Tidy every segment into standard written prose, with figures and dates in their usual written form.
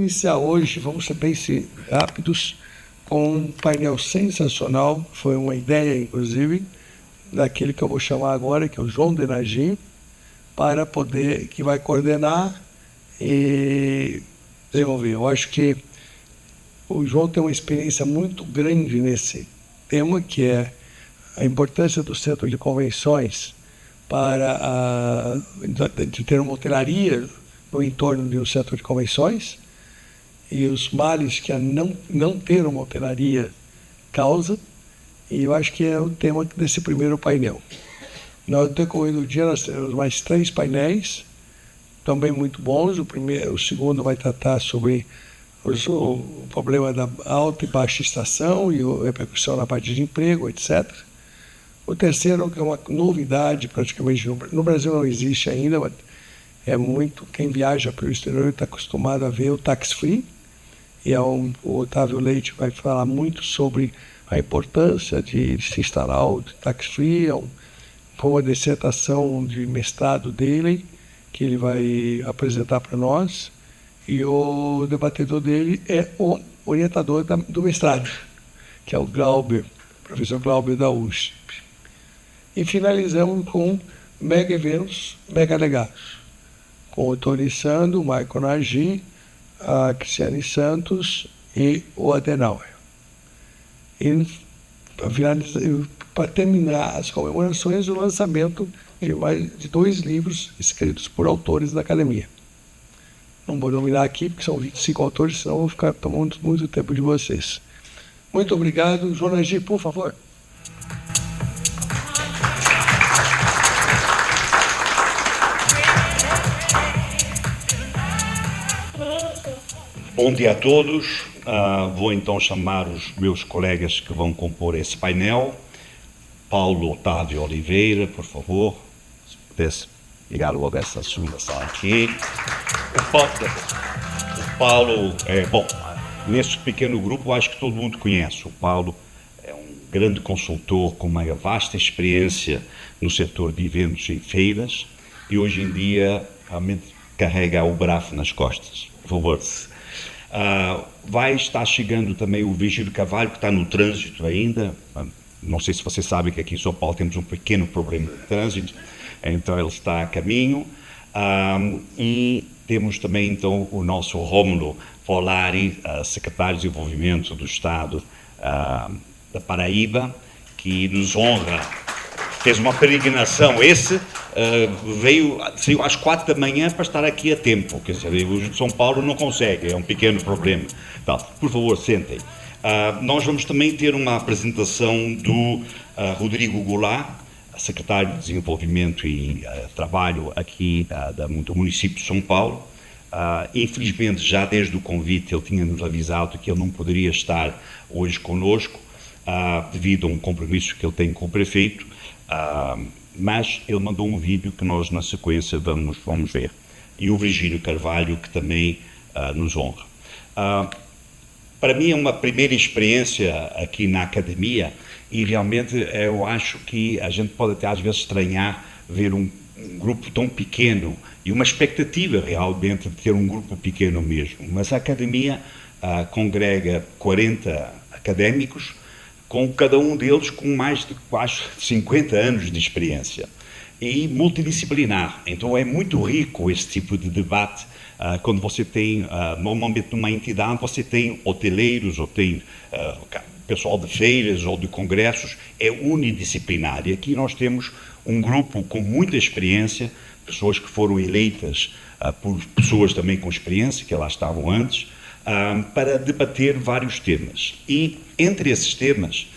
iniciar hoje, vamos ser bem rápidos, com um painel sensacional, foi uma ideia, inclusive, daquele que eu vou chamar agora, que é o João Denagin, que vai coordenar e desenvolver. Eu acho que o João tem uma experiência muito grande nesse tema, que é a importância do centro de convenções de ter uma hotelaria no entorno de um centro de convenções e os males que a não ter uma hotelaria causa, e eu acho que é o tema desse primeiro painel. No decorrer do dia nós teremos mais 3 painéis, também muito bons. O segundo vai tratar sobre o problema da alta e baixa estação e a repercussão na parte de emprego, etc. O terceiro, que é uma novidade, praticamente no Brasil não existe ainda, mas quem viaja pelo exterior está acostumado a ver o tax-free, e o Otávio Leite vai falar muito sobre a importância de se instalar o tax-free. Foi uma dissertação de mestrado dele, que ele vai apresentar para nós, e o debatedor dele é o orientador do mestrado, que é o professor Glauber da USP. E finalizamos com mega eventos, mega legados, com o Tony Sando, o Michael Nagy, a Cristiane Santos e o Adenauer. E para terminar as comemorações, o lançamento de 2 livros escritos por autores da academia. Não vou nominar aqui, porque são 25 autores, senão eu vou ficar tomando muito tempo de vocês. Muito obrigado. João Nagy, por favor. Bom dia a todos. Vou então chamar os meus colegas que vão compor esse painel. Paulo Otávio Oliveira, por favor, se pudesse ligar logo essa sala aqui. O Paulo, nesse pequeno grupo acho que todo mundo conhece. O Paulo é um grande consultor com uma vasta experiência no setor de eventos e feiras e hoje em dia realmente carrega o braço nas costas. Por favor. Vai estar chegando também o Virgílio Carvalho, que está no trânsito ainda. Não sei se vocês sabem que aqui em São Paulo temos um pequeno problema de trânsito, então ele está a caminho. E temos também então o nosso Rômulo Folari, secretário de Desenvolvimento do Estado da Paraíba, que nos honra. Fez uma peregrinação, saiu às 4 da manhã para estar aqui a tempo, quer dizer, o de São Paulo não consegue, é um pequeno problema. Então, por favor, sentem. Nós vamos também ter uma apresentação do Rodrigo Goulart, secretário de Desenvolvimento e Trabalho aqui do município de São Paulo. Infelizmente, já desde o convite, ele tinha-nos avisado que ele não poderia estar hoje conosco, devido a um compromisso que ele tem com o prefeito. Mas ele mandou um vídeo que nós na sequência vamos ver, e o Virgílio Carvalho, que também nos honra. Para mim é uma primeira experiência aqui na academia e realmente eu acho que a gente pode até às vezes estranhar ver um grupo tão pequeno e uma expectativa realmente de ter um grupo pequeno mesmo, mas a academia congrega 40 académicos, com cada um deles com mais de quase 50 anos de experiência e multidisciplinar. Então é muito rico esse tipo de debate quando você tem, normalmente numa entidade, você tem hoteleiros ou tem pessoal de feiras ou de congressos, é unidisciplinar. E aqui nós temos um grupo com muita experiência, pessoas que foram eleitas por pessoas também com experiência, que lá estavam antes, para debater vários temas. E entre esses temas,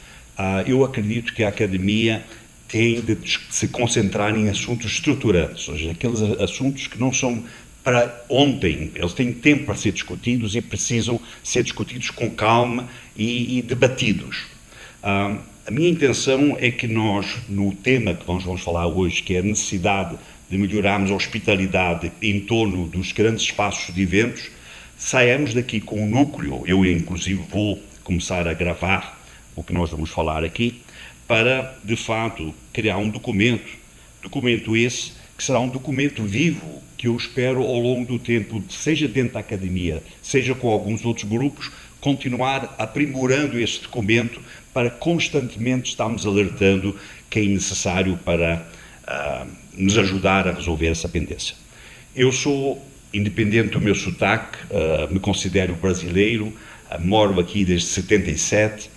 eu acredito que a academia tem de se concentrar em assuntos estruturantes, ou seja, aqueles assuntos que não são para ontem, eles têm tempo para ser discutidos e precisam ser discutidos com calma e debatidos. A minha intenção é que nós, no tema que vamos falar hoje, que é a necessidade de melhorarmos a hospitalidade em torno dos grandes espaços de eventos, saiamos daqui com um núcleo. Eu, inclusive, vou começar a gravar o que nós vamos falar aqui, para, de fato, criar um documento esse que será um documento vivo, que eu espero ao longo do tempo, seja dentro da academia, seja com alguns outros grupos, continuar aprimorando este documento para constantemente estarmos alertando que é necessário para nos ajudar a resolver essa pendência. Eu sou, independente do meu sotaque, me considero brasileiro, moro aqui desde 77,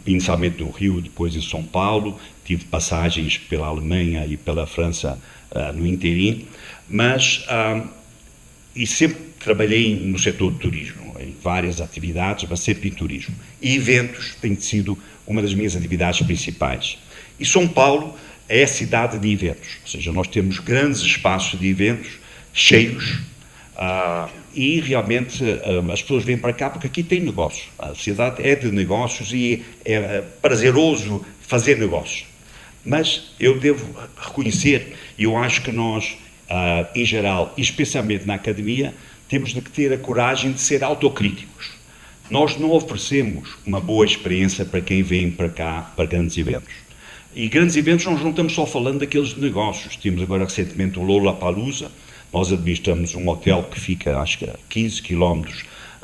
inicialmente no Rio, depois em São Paulo, tive passagens pela Alemanha e pela França no interim, mas e sempre trabalhei no setor do turismo, em várias atividades, mas sempre em turismo. E eventos tem sido uma das minhas atividades principais. E São Paulo é a cidade de eventos, ou seja, nós temos grandes espaços de eventos cheios e realmente as pessoas vêm para cá porque aqui tem negócio. A cidade é de negócios e é prazeroso fazer negócios. Mas eu devo reconhecer, e eu acho que nós, em geral, e especialmente na academia, temos de ter a coragem de ser autocríticos. Nós não oferecemos uma boa experiência para quem vem para cá para grandes eventos. E grandes eventos nós não estamos só falando daqueles negócios. Temos agora recentemente o Lollapalooza. Nós administramos um hotel que fica, acho que a 15 km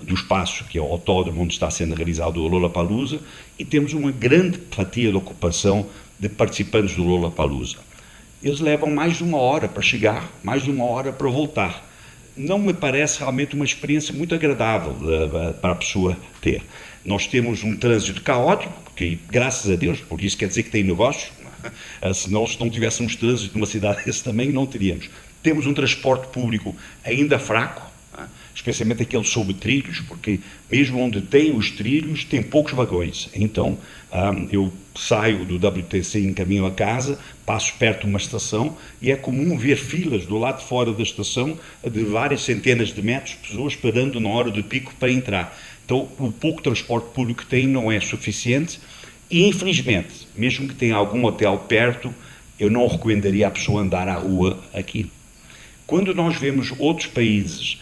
do espaço, que é o autódromo onde está sendo realizado o Lollapalooza, e temos uma grande fatia de ocupação de participantes do Lollapalooza. Eles levam mais de 1 hora para chegar, mais de 1 hora para voltar. Não me parece realmente uma experiência muito agradável para a pessoa ter. Nós temos um trânsito caótico, que graças a Deus, porque isso quer dizer que tem negócio, se nós não tivéssemos trânsito numa cidade desse tamanho, não teríamos. Temos um transporte público ainda fraco, especialmente aqueles sobre trilhos, porque mesmo onde tem os trilhos, tem poucos vagões. Então, eu saio do WTC em caminho a casa, passo perto de uma estação e é comum ver filas do lado de fora da estação de várias centenas de metros, pessoas esperando na hora do pico para entrar. Então, o pouco transporte público que tem não é suficiente e, infelizmente, mesmo que tenha algum hotel perto, eu não recomendaria a pessoa andar à rua aqui. Quando nós vemos outros países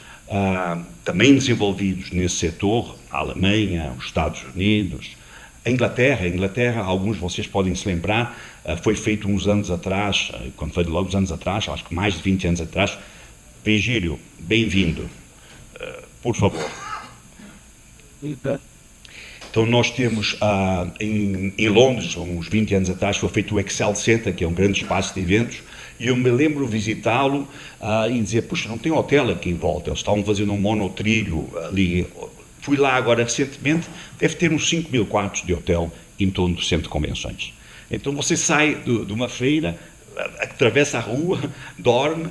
também desenvolvidos nesse setor, a Alemanha, os Estados Unidos, a Inglaterra, alguns de vocês podem se lembrar, foi feito uns anos atrás, quando foi logo uns anos atrás, acho que mais de 20 anos atrás. Virgílio, bem-vindo, por favor. Então nós temos em Londres, uns 20 anos atrás, foi feito o Excel Center, que é um grande espaço de eventos, e eu me lembro visitá-lo e dizer, puxa, não tem hotel aqui em volta, eles estavam fazendo um monotrilho ali. Fui lá agora recentemente, deve ter uns 5.000 quartos de hotel em torno do centro de convenções. Então você sai de uma feira, atravessa a rua, dorme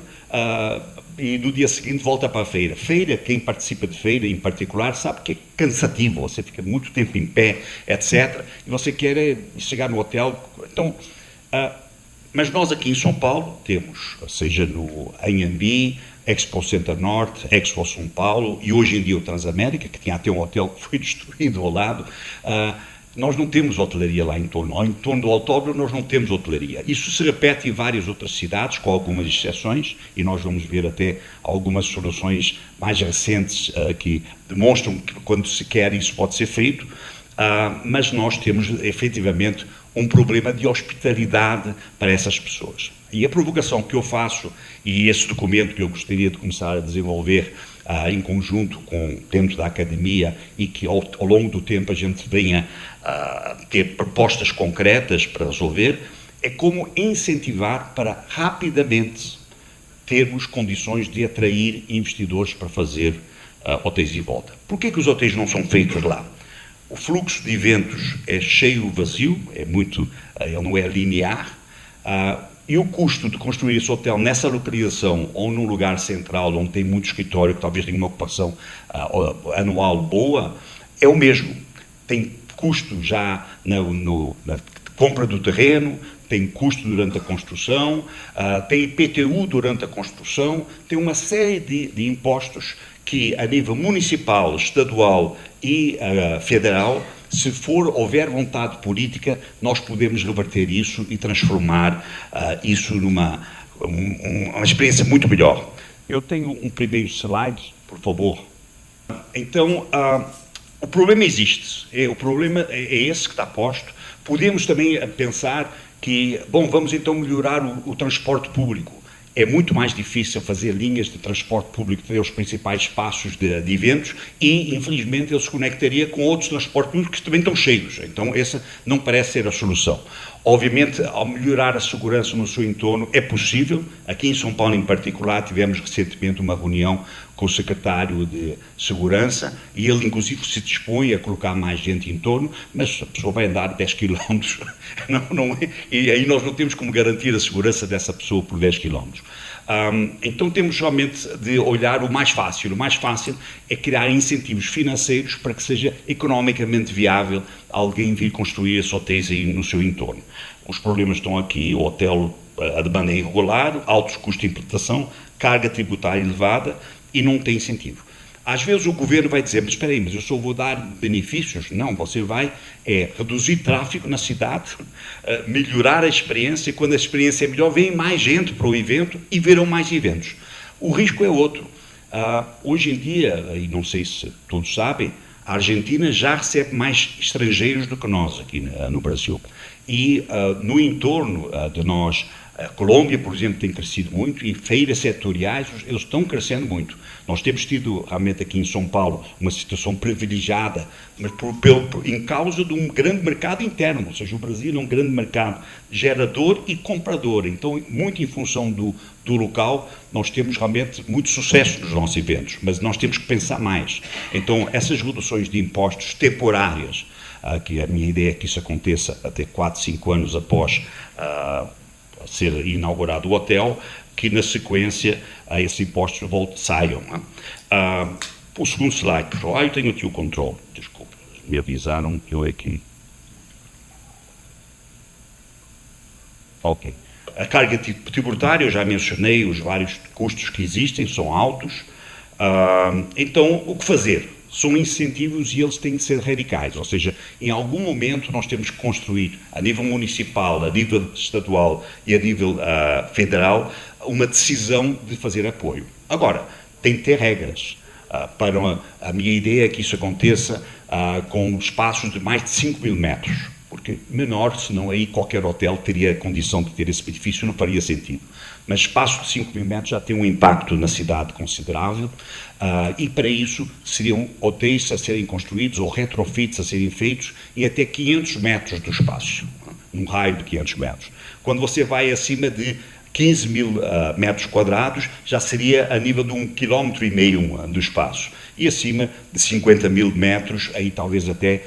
e no dia seguinte volta para a feira. Feira, quem participa de feira em particular sabe que é cansativo, você fica muito tempo em pé, etc. E você quer chegar no hotel. Então, mas nós aqui em São Paulo temos, seja no Anhembi, Expo Center Norte, Expo São Paulo e hoje em dia o Transamérica, que tinha até um hotel que foi destruído ao lado. Nós não temos hotelaria lá em torno do autódromo nós não temos hotelaria. Isso se repete em várias outras cidades, com algumas exceções, e nós vamos ver até algumas soluções mais recentes que demonstram que quando se quer isso pode ser feito, mas nós temos efetivamente um problema de hospitalidade para essas pessoas. E a provocação que eu faço, e esse documento que eu gostaria de começar a desenvolver em conjunto dentro da academia e que ao longo do tempo a gente venha a ter propostas concretas para resolver, é como incentivar para rapidamente termos condições de atrair investidores para fazer hotéis de volta. Por que os hotéis não são feitos lá? O fluxo de eventos é cheio vazio, ele não é linear, e o custo de construir esse hotel nessa localização ou num lugar central onde tem muito escritório, que talvez tenha uma ocupação anual boa, é o mesmo. Tem custo já na compra do terreno, tem custo durante a construção, tem IPTU durante a construção, tem uma série de impostos que a nível municipal, estadual e federal, se houver vontade política, nós podemos reverter isso e transformar isso numa uma experiência muito melhor. Eu tenho um primeiro slide, por favor. Então, o problema existe, o problema é esse que está posto. Podemos também pensar que, bom, vamos então melhorar o transporte público. é muito mais difícil fazer linhas de transporte público até os principais espaços de eventos e, infelizmente, ele se conectaria com outros transportes públicos que também estão cheios. Então, essa não parece ser a solução. Obviamente, ao melhorar a segurança no seu entorno, é possível. Aqui em São Paulo, em particular, tivemos recentemente uma reunião com o secretário de Segurança e ele, inclusive, se dispõe a colocar mais gente em torno, mas a pessoa vai andar 10 km, e aí nós não temos como garantir a segurança dessa pessoa por 10 km. Então temos realmente de olhar o mais fácil. O mais fácil é criar incentivos financeiros para que seja economicamente viável alguém vir construir esses hotéis aí no seu entorno. Os problemas estão aqui: o hotel, a demanda é irregular, altos custos de implantação, carga tributária elevada e não tem incentivo. Às vezes o governo vai dizer, mas espera aí, mas eu só vou dar benefícios? Não, você vai reduzir tráfego na cidade, melhorar a experiência, e quando a experiência é melhor, vem mais gente para o evento e virão mais eventos. O risco é outro. Hoje em dia, e não sei se todos sabem, a Argentina já recebe mais estrangeiros do que nós aqui no Brasil. E no entorno de nós, a Colômbia, por exemplo, tem crescido muito, e feiras setoriais, eles estão crescendo muito. Nós temos tido, realmente, aqui em São Paulo, uma situação privilegiada, mas em causa de um grande mercado interno, ou seja, o Brasil é um grande mercado gerador e comprador. Então, muito em função do local, nós temos realmente muito sucesso nos nossos eventos, mas nós temos que pensar mais. Então, essas reduções de impostos temporárias, que a minha ideia é que isso aconteça até 4, 5 anos após ser inaugurado o hotel, que na sequência esses impostos saiam. O segundo slide, eu tenho aqui o controle, desculpa, me avisaram que eu aqui. Ok. A carga tributária, eu já mencionei, os vários custos que existem, são altos. Então, o que fazer? São incentivos e eles têm de ser radicais, ou seja, em algum momento nós temos que construir, a nível municipal, a nível estadual e a nível federal, uma decisão de fazer apoio. Agora, tem de ter regras. Para a minha ideia é que isso aconteça com espaços de mais de 5.000 metros, porque menor, senão aí qualquer hotel teria a condição de ter esse benefício, não faria sentido. Mas espaço de 5.000 metros já tem um impacto na cidade considerável, e para isso seriam hotéis a serem construídos ou retrofits a serem feitos em até 500 metros do espaço, num raio de 500 metros. Quando você vai acima de 15.000 metros quadrados, já seria a nível de 1,5 km do espaço. E acima de 50.000 metros, aí talvez até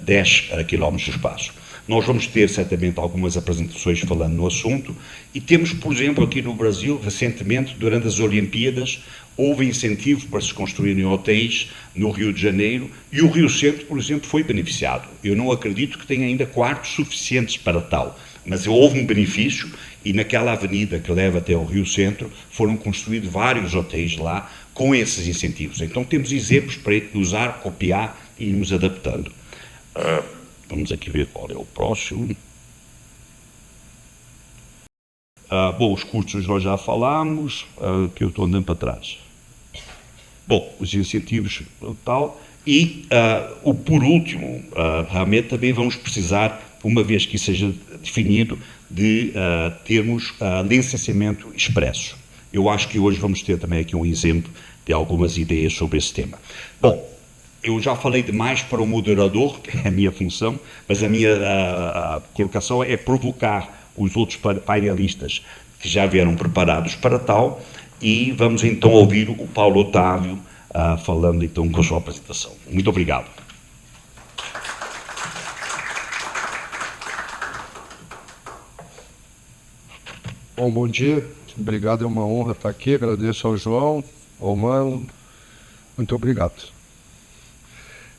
10 km de espaço. Nós vamos ter, certamente, algumas apresentações falando no assunto, e temos, por exemplo, aqui no Brasil, recentemente, durante as Olimpíadas, houve incentivo para se construírem hotéis no Rio de Janeiro, e o Rio Centro, por exemplo, foi beneficiado. Eu não acredito que tenha ainda quartos suficientes para tal, mas houve um benefício, e naquela avenida que leva até o Rio Centro, foram construídos vários hotéis lá com esses incentivos. Então temos exemplos para usar, copiar e irmos adaptando. Vamos aqui ver qual é o próximo. Bom, os custos nós já falámos, que eu estou andando para trás. Bom, os incentivos tal, e por último, realmente também vamos precisar, uma vez que isso seja definido, de termos licenciamento expresso. Eu acho que hoje vamos ter também aqui um exemplo de algumas ideias sobre esse tema. Bom, eu já falei demais para o moderador, que é a minha função, mas a minha colocação é provocar os outros painelistas que já vieram preparados para tal, e vamos então ouvir o Paulo Otávio falando então com a sua apresentação. Muito obrigado. Bom dia, obrigado, é uma honra estar aqui, agradeço ao João, ao Mano, muito obrigado.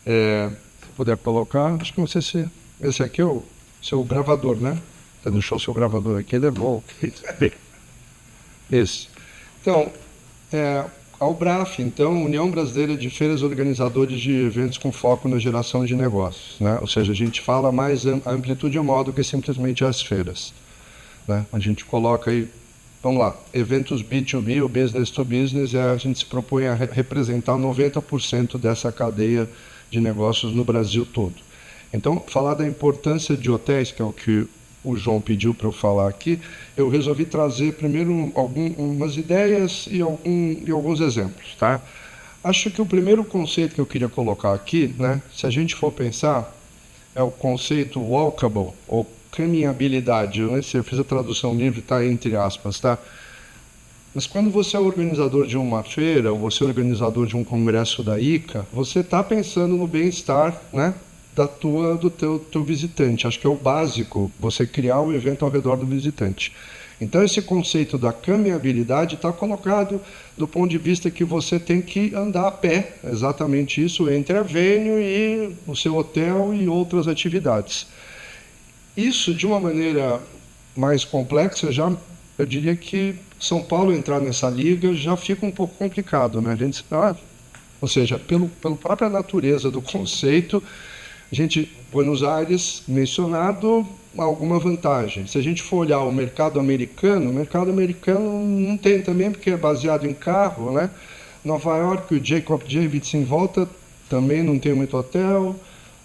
Se puder colocar, acho que não sei se esse aqui é o seu gravador, né? Você deixou o seu gravador aqui, ele é bom. Esse. Então, a UBRAF, então, União Brasileira de Feiras Organizadores de Eventos com Foco na Geração de Negócios, né? Ou seja, a gente fala mais a amplitude maior do que simplesmente as feiras, né? A gente coloca aí, vamos lá, eventos B2B, ou Business to Business, a gente se propõe a representar 90% dessa cadeia de negócios no Brasil todo. Então, falar da importância de hotéis, que é o que o João pediu para eu falar aqui, eu resolvi trazer primeiro algumas ideias e alguns exemplos, tá? Acho que o primeiro conceito que eu queria colocar aqui, né, se a gente for pensar, é o conceito walkable, ou caminhabilidade. Eu fiz a tradução livre, está entre aspas, tá? Mas quando você é organizador de uma feira, ou você é organizador de um congresso da ICA, você está pensando no bem-estar, né, do teu visitante. Acho que é o básico, você criar o evento ao redor do visitante. Então, esse conceito da caminhabilidade está colocado do ponto de vista que você tem que andar a pé, exatamente isso, entre a venue e o seu hotel e outras atividades. Isso, de uma maneira mais complexa, eu diria que São Paulo entrar nessa liga já fica um pouco complicado, né? Ou seja, pela própria natureza do conceito, Buenos Aires mencionado, alguma vantagem. Se a gente for olhar o mercado americano não tem também, porque é baseado em carro, né? Nova York, o Jacob Javits em volta, também não tem muito hotel.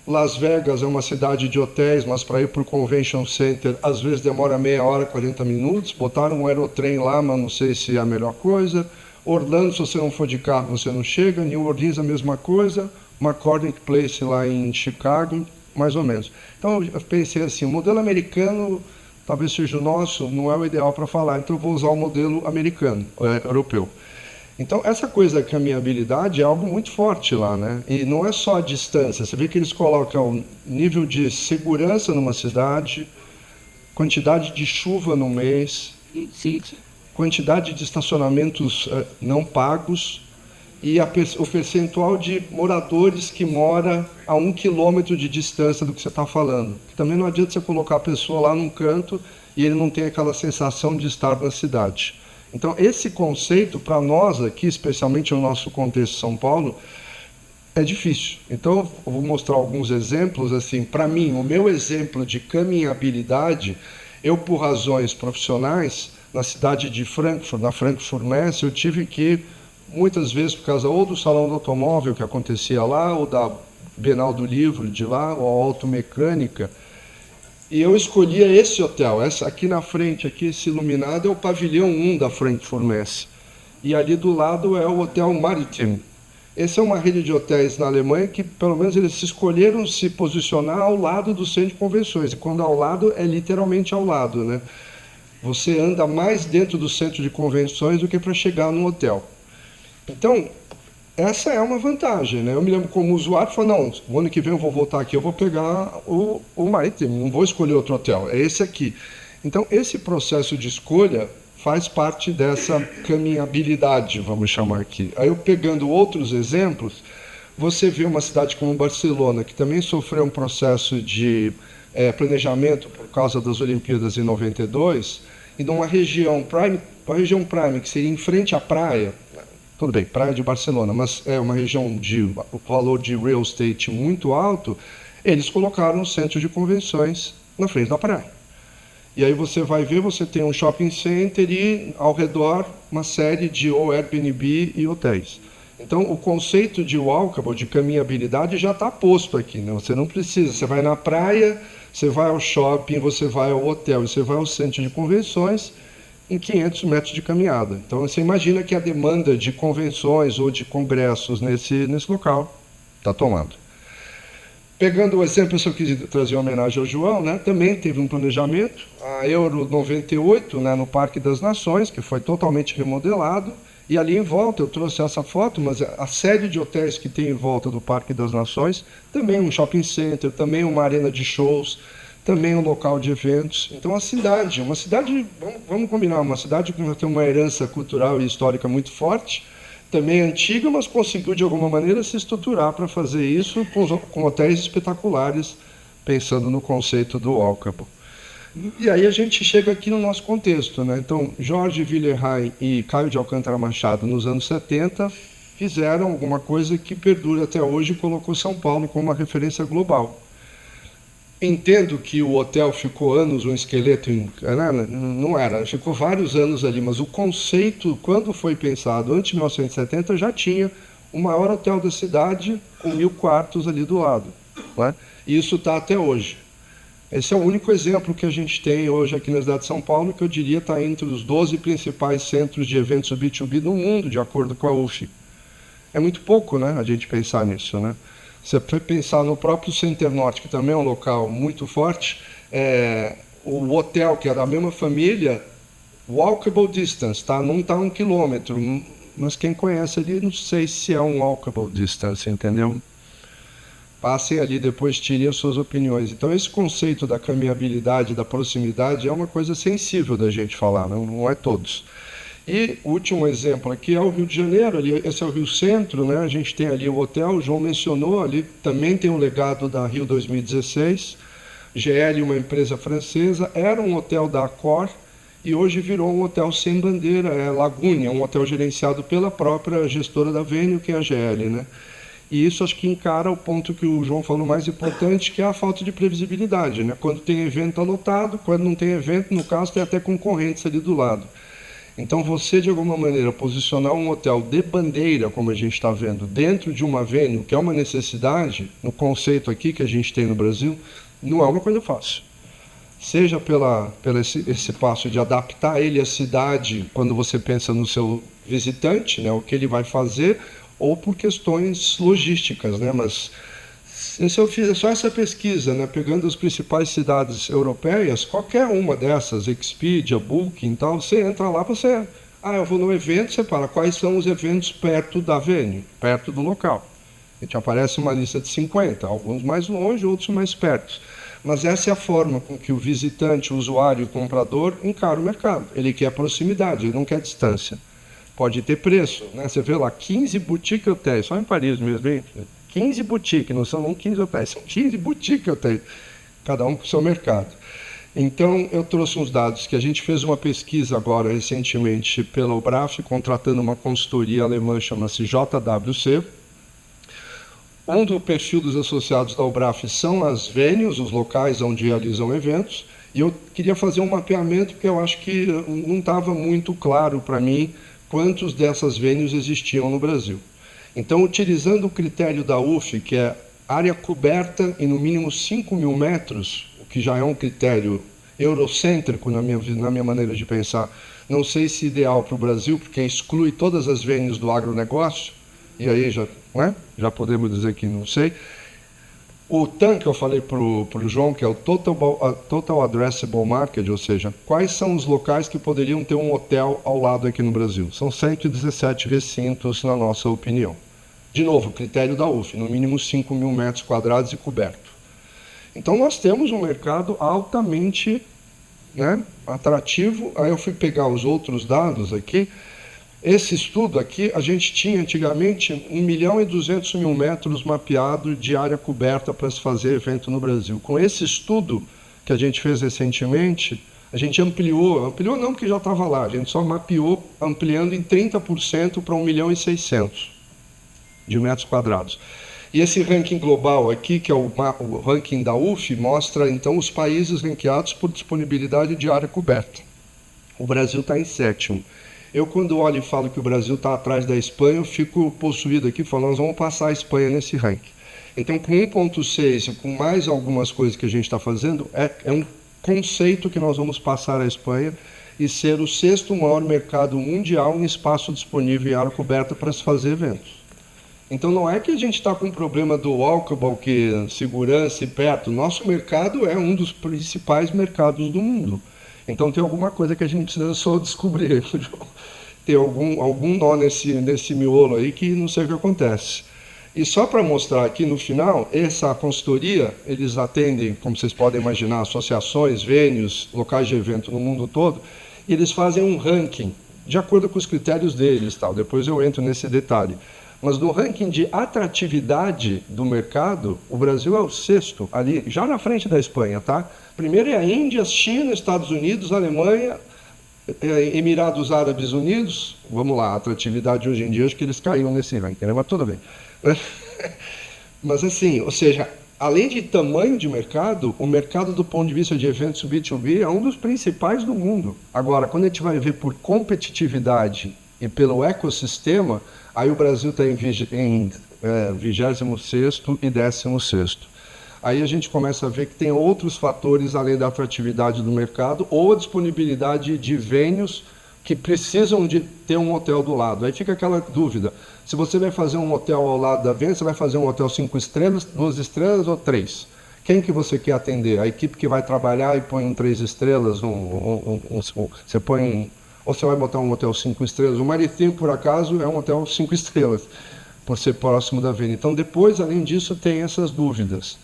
Las Vegas é uma cidade de hotéis, mas para ir para o Convention Center, às vezes demora meia hora, 40 minutos. Botaram um aerotrem lá, mas não sei se é a melhor coisa. Orlando, se você não for de carro, você não chega. New Orleans, a mesma coisa. McCormick Place lá em Chicago, mais ou menos. Então, eu pensei assim, o modelo americano, talvez seja o nosso, não é o ideal para falar, então eu vou usar o modelo americano, europeu. Então, essa coisa da caminhabilidade é algo muito forte lá, né? E não é só a distância, você vê que eles colocam nível de segurança numa cidade, quantidade de chuva no mês, quantidade de estacionamentos não pagos, e o percentual de moradores que mora a 1 quilômetro de distância do que você está falando. Também não adianta você colocar a pessoa lá num canto e ele não tem aquela sensação de estar na cidade. Então, esse conceito, para nós aqui, especialmente no nosso contexto São Paulo, é difícil. Então, eu vou mostrar alguns exemplos. Assim, para mim, o meu exemplo de caminhabilidade, eu, por razões profissionais, na cidade de Frankfurt, na Frankfurt Messe, eu tive que muitas vezes por causa ou do Salão do Automóvel que acontecia lá, ou da Bienal do Livro de lá, ou a Automecânica. E eu escolhia esse hotel. Aqui na frente, aqui esse iluminado, é o pavilhão 1 da Frankfurt Messe. E ali do lado é o Hotel Maritim. Essa é uma rede de hotéis na Alemanha que, pelo menos, eles escolheram se posicionar ao lado do centro de convenções. E quando ao lado, é literalmente ao lado, né? Você anda mais dentro do centro de convenções do que para chegar no hotel. Então, essa é uma vantagem, né? Eu me lembro como usuário, falei, não, o ano que vem eu vou voltar aqui, eu vou pegar o Maritim, não vou escolher outro hotel, é esse aqui. Então, esse processo de escolha faz parte dessa caminhabilidade, vamos chamar aqui. Aí, eu pegando outros exemplos, você vê uma cidade como Barcelona, que também sofreu um processo de planejamento por causa das Olimpíadas em 92, e numa região prime, que seria em frente à praia. Tudo bem, praia de Barcelona, mas é uma região de valor de real estate muito alto, eles colocaram um centro de convenções na frente da praia. E aí você vai ver, você tem um shopping center e ao redor uma série de Airbnb e hotéis. Então o conceito de walkable, de caminhabilidade, já está posto aqui, né? Você não precisa, você vai na praia, você vai ao shopping, você vai ao hotel, você vai ao centro de convenções, em 500 metros de caminhada. Então, você imagina que a demanda de convenções ou de congressos nesse local está tomando. Pegando o exemplo, eu só quis trazer uma homenagem ao João, né? Também teve um planejamento, a Euro 98, né, no Parque das Nações, que foi totalmente remodelado, e ali em volta, eu trouxe essa foto, mas a série de hotéis que tem em volta do Parque das Nações, também um shopping center, também uma arena de shows, também um local de eventos. Então, uma cidade, vamos combinar, uma cidade que tem uma herança cultural e histórica muito forte, também antiga, mas conseguiu, de alguma maneira, se estruturar para fazer isso com hotéis espetaculares, pensando no conceito do walkable. E aí a gente chega aqui no nosso contexto, né? Então, Jorge Villeray e Caio de Alcântara Machado, nos anos 70, fizeram alguma coisa que perdura até hoje e colocou São Paulo como uma referência global. Entendo que o hotel ficou anos um esqueleto, não era, ficou vários anos ali, mas o conceito, quando foi pensado antes de 1970, já tinha o maior hotel da cidade com 1.000 quartos ali do lado, né? E isso está até hoje. Esse é o único exemplo que a gente tem hoje aqui na cidade de São Paulo, que eu diria está entre os 12 principais centros de eventos B2B do mundo, de acordo com a UF. É muito pouco, né, a gente pensar nisso, né? Você foi pensar no próprio Center Norte, que também é um local muito forte, o hotel, que é da mesma família, walkable distance, tá? Não está 1 quilômetro, mas quem conhece ali, não sei se é um walkable distance, entendeu? Passem ali, depois tirem as suas opiniões. Então, esse conceito da caminhabilidade, da proximidade, é uma coisa sensível da gente falar, não é todos. E o último exemplo aqui é o Rio de Janeiro, ali, esse é o Rio Centro, né? A gente tem ali o hotel, o João mencionou, ali também tem um legado da Rio 2016, GL, uma empresa francesa, era um hotel da Accor e hoje virou um hotel sem bandeira, é Laguna, um hotel gerenciado pela própria gestora da Venue, que é a GL, né? E isso acho que encara o ponto que o João falou mais importante, que é a falta de previsibilidade, né? Quando tem evento está lotado, quando não tem evento, no caso, tem até concorrentes ali do lado. Então, você, de alguma maneira, posicionar um hotel de bandeira, como a gente está vendo, dentro de uma venue, que é uma necessidade, no conceito aqui que a gente tem no Brasil, não é uma coisa fácil. Seja pelo esse passo de adaptar ele à cidade, quando você pensa no seu visitante, né, o que ele vai fazer, ou por questões logísticas, né? Mas se eu fizer só essa pesquisa, né, pegando as principais cidades europeias, qualquer uma dessas, Expedia, Booking e tal, você entra lá, eu vou no evento, você fala quais são os eventos perto da venue, perto do local. E te aparece uma lista de 50, alguns mais longe, outros mais perto. Mas essa é a forma com que o visitante, o usuário, o comprador encara o mercado. Ele quer proximidade, ele não quer distância. Pode ter preço, né? Você vê lá 15 boutique hotéis, só em Paris mesmo, hein? 15 boutiques, não são nem 15 hotéis, são 15 boutiques hotéis, cada um com o seu mercado. Então, eu trouxe uns dados que a gente fez uma pesquisa agora, recentemente, pela Obraf, contratando uma consultoria alemã, chama-se JWC. Um do perfil dos associados da Obraf são as venues, os locais onde realizam eventos, e eu queria fazer um mapeamento, porque eu acho que não estava muito claro para mim quantos dessas venues existiam no Brasil. Então, utilizando o critério da UF, que é área coberta em no mínimo 5 mil metros, o que já é um critério eurocêntrico na minha maneira de pensar, não sei se ideal para o Brasil, porque exclui todas as venues do agronegócio, e aí já podemos dizer que não sei. O TAM, que eu falei para o João, que é o Total Addressable Market, ou seja, quais são os locais que poderiam ter um hotel ao lado aqui no Brasil? São 117 recintos, na nossa opinião. De novo, critério da UF, no mínimo 5 mil metros quadrados e coberto. Então, nós temos um mercado altamente, né, atrativo. Aí eu fui pegar os outros dados aqui. Esse estudo aqui, a gente tinha antigamente 1.200.000 metros mapeado de área coberta para se fazer evento no Brasil. Com esse estudo que a gente fez recentemente, a gente ampliou não porque já estava lá, a gente só mapeou ampliando em 30% para 1.600.000 de metros quadrados. E esse ranking global aqui, que é o ranking da UF, mostra então os países ranqueados por disponibilidade de área coberta. O Brasil está em 7º. Eu, quando olho e falo que o Brasil está atrás da Espanha, eu fico possuído aqui, falando, nós vamos passar a Espanha nesse ranking. Então, com 1.6 e com mais algumas coisas que a gente está fazendo, é um conceito que nós vamos passar a Espanha e ser o 6º maior mercado mundial em espaço disponível em área coberta para se fazer eventos. Então, não é que a gente está com um problema do walkable, que segurança e perto. Nosso mercado é um dos principais mercados do mundo. Então, tem alguma coisa que a gente precisa só descobrir. Tem algum nó nesse miolo aí que não sei o que acontece. E só para mostrar aqui no final, essa consultoria, eles atendem, como vocês podem imaginar, associações, venues, locais de evento no mundo todo, e eles fazem um ranking, de acordo com os critérios deles, tal. Depois eu entro nesse detalhe. Mas no ranking de atratividade do mercado, o Brasil é o 6º, ali, já na frente da Espanha, tá? Primeiro é a Índia, China, Estados Unidos, Alemanha, Emirados Árabes Unidos. Vamos lá, a atratividade hoje em dia, acho que eles caíram nesse ranking, né? Mas tudo bem. Mas assim, ou seja, além de tamanho de mercado, o mercado do ponto de vista de eventos B2B é um dos principais do mundo. Agora, quando a gente vai ver por competitividade e pelo ecossistema, aí o Brasil está em 26º e 16º. aí a gente começa a ver que tem outros fatores além da atratividade do mercado ou a disponibilidade de venues que precisam de ter um hotel do lado. Aí fica aquela dúvida, se você vai fazer um hotel ao lado da venda, você vai fazer um hotel 5 estrelas, 2 estrelas ou 3? Quem que você quer atender? A equipe que vai trabalhar e põe um 3 estrelas, você põe ou você vai botar um hotel 5 estrelas. O Maritim, por acaso, é um hotel 5 estrelas, por ser próximo da venda. Então, depois, além disso, tem essas dúvidas.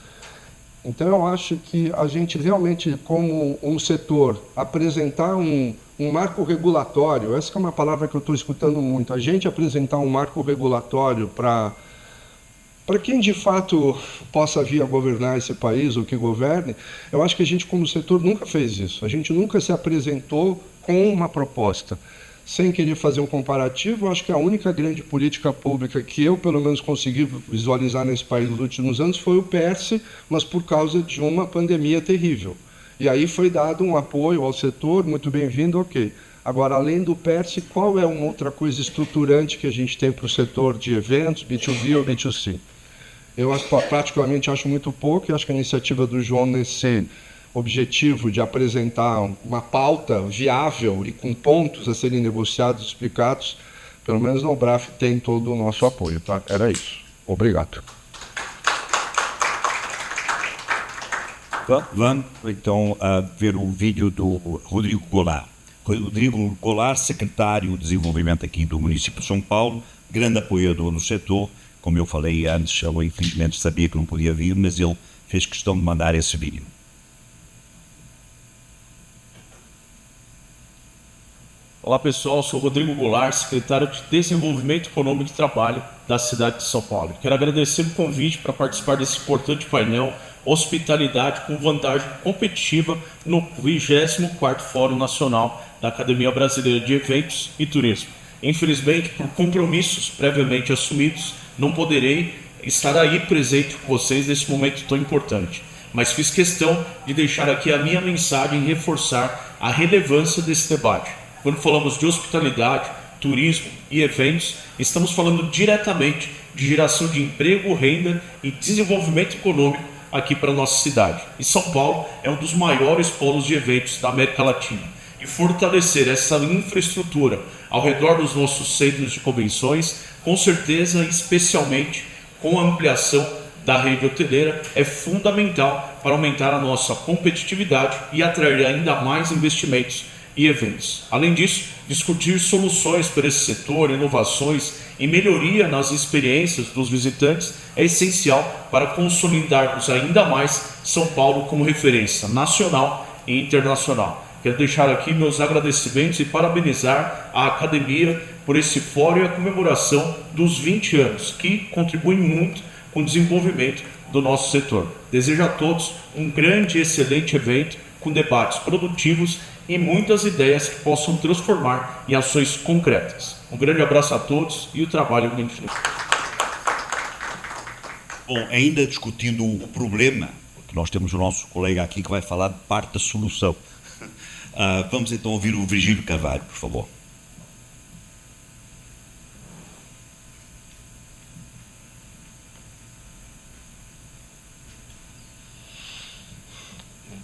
Então, eu acho que a gente realmente, como um setor, apresentar um marco regulatório, essa que é uma palavra que eu estou escutando muito, a gente apresentar um marco regulatório para quem de fato possa vir a governar esse país, ou que governe, eu acho que a gente como setor nunca fez isso. A gente nunca se apresentou com uma proposta. Sem querer fazer um comparativo, eu acho que a única grande política pública que eu, pelo menos, consegui visualizar nesse país nos últimos anos foi o PERSE, mas por causa de uma pandemia terrível. E aí foi dado um apoio ao setor, muito bem-vindo, ok. Agora, além do PERSE, qual é uma outra coisa estruturante que a gente tem para o setor de eventos, B2B ou B2C? Eu praticamente acho muito pouco, e acho que a iniciativa do João nesse objetivo de apresentar uma pauta viável e com pontos a serem negociados e explicados, pelo menos no BRAF tem todo o nosso apoio, tá? Era isso. Obrigado. Vamos então ver o vídeo do Rodrigo Goulart. Rodrigo Goulart, secretário de Desenvolvimento aqui do município de São Paulo, grande apoiador no setor. Como eu falei antes, ele infelizmente sabia que não podia vir, mas ele fez questão de mandar esse vídeo. Olá pessoal, sou Rodrigo Goulart, secretário de Desenvolvimento Econômico e Trabalho da cidade de São Paulo. Quero agradecer o convite para participar desse importante painel Hospitalidade com Vantagem Competitiva no 24º Fórum Nacional da Academia Brasileira de Eventos e Turismo. Infelizmente, por compromissos previamente assumidos, não poderei estar aí presente com vocês nesse momento tão importante. Mas fiz questão de deixar aqui a minha mensagem e reforçar a relevância desse debate. Quando falamos de hospitalidade, turismo e eventos, estamos falando diretamente de geração de emprego, renda e desenvolvimento econômico aqui para a nossa cidade. E São Paulo é um dos maiores polos de eventos da América Latina. E fortalecer essa infraestrutura ao redor dos nossos centros de convenções, com certeza, especialmente com a ampliação da rede hoteleira, é fundamental para aumentar a nossa competitividade e atrair ainda mais investimentos e eventos. Além disso, discutir soluções para esse setor, inovações e melhoria nas experiências dos visitantes é essencial para consolidarmos ainda mais São Paulo como referência nacional e internacional. Quero deixar aqui meus agradecimentos e parabenizar a Academia por esse fórum e a comemoração dos 20 anos, que contribuem muito com o desenvolvimento do nosso setor. Desejo a todos um grande e excelente evento com debates produtivos e muitas ideias que possam transformar em ações concretas. Um grande abraço a todos e o trabalho muito feliz. Bom, ainda discutindo o problema, nós temos o nosso colega aqui que vai falar de parte da solução. Vamos então ouvir o Virgílio Carvalho, por favor.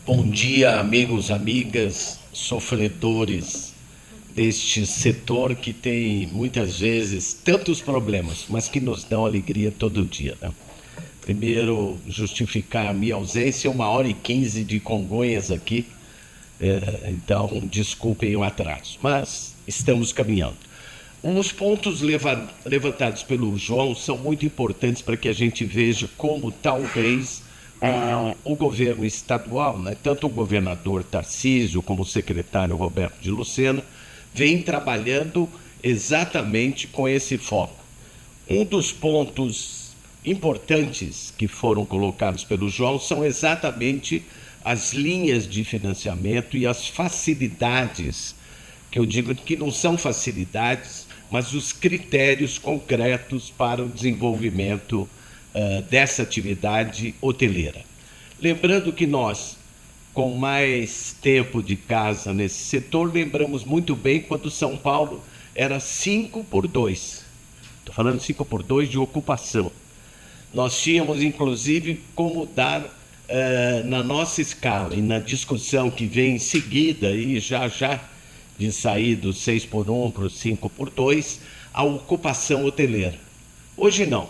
Bom dia, amigos, amigas, sofredores deste setor que tem muitas vezes tantos problemas, mas que nos dão alegria todo dia, né? Primeiro, justificar a minha ausência, 1h15 de Congonhas aqui, então desculpem o atraso, mas estamos caminhando. Os pontos levantados pelo João são muito importantes para que a gente veja como talvez o governo estadual, né, tanto o governador Tarcísio como o secretário Roberto de Lucena, vem trabalhando exatamente com esse foco. Um dos pontos importantes que foram colocados pelo João são exatamente as linhas de financiamento e as facilidades, que eu digo que não são facilidades, mas os critérios concretos para o desenvolvimento dessa atividade hoteleira. Lembrando que nós, com mais tempo de casa nesse setor, lembramos muito bem quando São Paulo era 5x2. Estou falando 5x2 de ocupação. Nós tínhamos, inclusive, como dar na nossa escala e na discussão que vem em seguida, e já de sair do 6x1 para o 5x2, a ocupação hoteleira. Hoje não.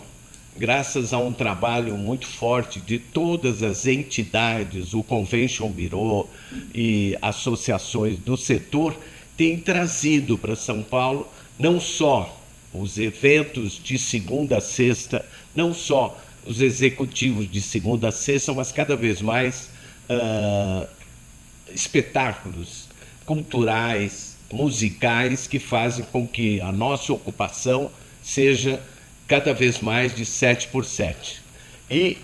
Graças a um trabalho muito forte de todas as entidades, o Convention Bureau e associações do setor, tem trazido para São Paulo não só os eventos de segunda a sexta, não só os executivos de segunda a sexta, mas cada vez mais espetáculos culturais, musicais, que fazem com que a nossa ocupação seja cada vez mais de 7x7. E,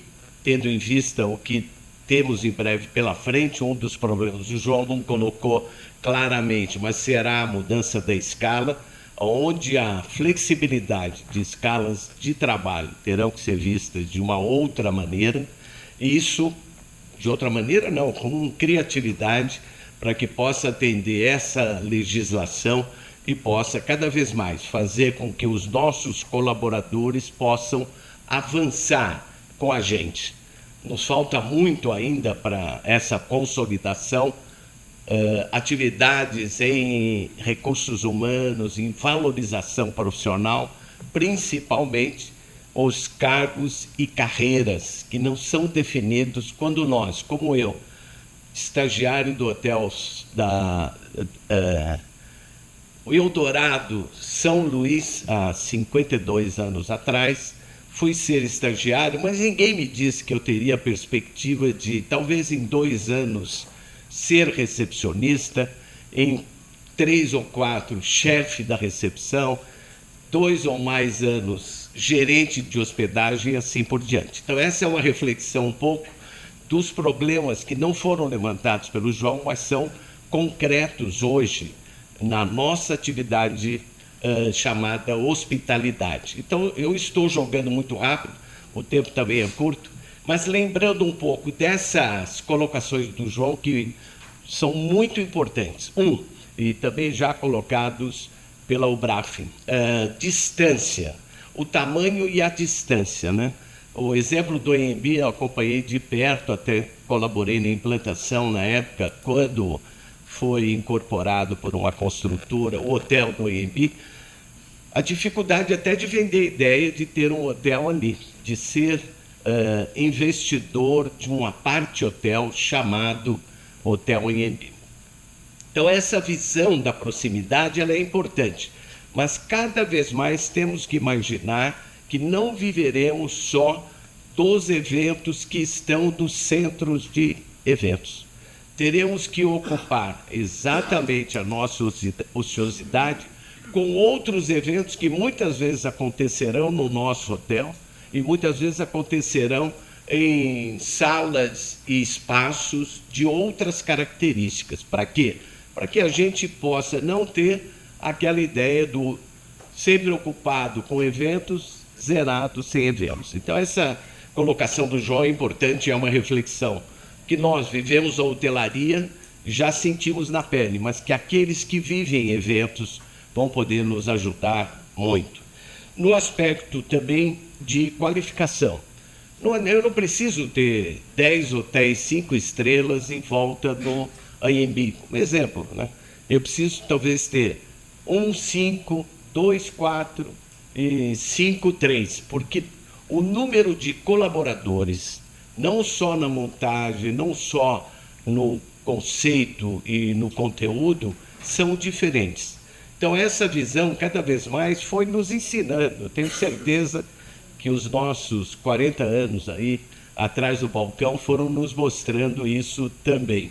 tendo em vista o que temos em breve pela frente, um dos problemas, o João não colocou claramente, mas será a mudança da escala, onde a flexibilidade de escalas de trabalho terão que ser vistas de uma outra maneira, e isso, de outra maneira não, com criatividade, para que possa atender essa legislação e possa cada vez mais fazer com que os nossos colaboradores possam avançar com a gente. Nos falta muito ainda para essa consolidação, atividades em recursos humanos, em valorização profissional, principalmente os cargos e carreiras que não são definidos quando nós, como eu, estagiário do hotel o Eldorado São Luís, há 52 anos atrás, fui ser estagiário, mas ninguém me disse que eu teria a perspectiva de, talvez em 2 anos, ser recepcionista, em 3 ou 4, chefe da recepção, 2 ou mais anos, gerente de hospedagem e assim por diante. Então, essa é uma reflexão um pouco dos problemas que não foram levantados pelo João, mas são concretos hoje na nossa atividade chamada hospitalidade. Então, eu estou jogando muito rápido, o tempo também é curto, mas lembrando um pouco dessas colocações do João que são muito importantes. E também já colocados pela UBRAF, distância, o tamanho e a distância, né? O exemplo do AMB eu acompanhei de perto, até colaborei na implantação na época, quando foi incorporado por uma construtora, o hotel do AMB, a dificuldade até de vender a ideia de ter um hotel ali, de ser investidor de uma parte hotel chamado Hotel AMB. Então, essa visão da proximidade ela é importante, mas cada vez mais temos que imaginar que não viveremos só dos eventos que estão nos centros de eventos. Teremos que ocupar exatamente a nossa ociosidade com outros eventos que muitas vezes acontecerão no nosso hotel e muitas vezes acontecerão em salas e espaços de outras características. Para quê? Para que a gente possa não ter aquela ideia do sempre ocupado com eventos, zerado sem eventos. Então, essa colocação do João é importante, é uma reflexão que nós vivemos a hotelaria, já sentimos na pele, mas que aqueles que vivem eventos vão poder nos ajudar muito. No aspecto também de qualificação, eu não preciso ter 10 hotéis 5 estrelas em volta do AMB, como exemplo, né? Eu preciso talvez ter 1, 5, 2, 4 e 5, 3, porque o número de colaboradores, não só na montagem, não só no conceito e no conteúdo, são diferentes. Então, essa visão, cada vez mais, foi nos ensinando. Eu tenho certeza que os nossos 40 anos aí, atrás do balcão, foram nos mostrando isso também.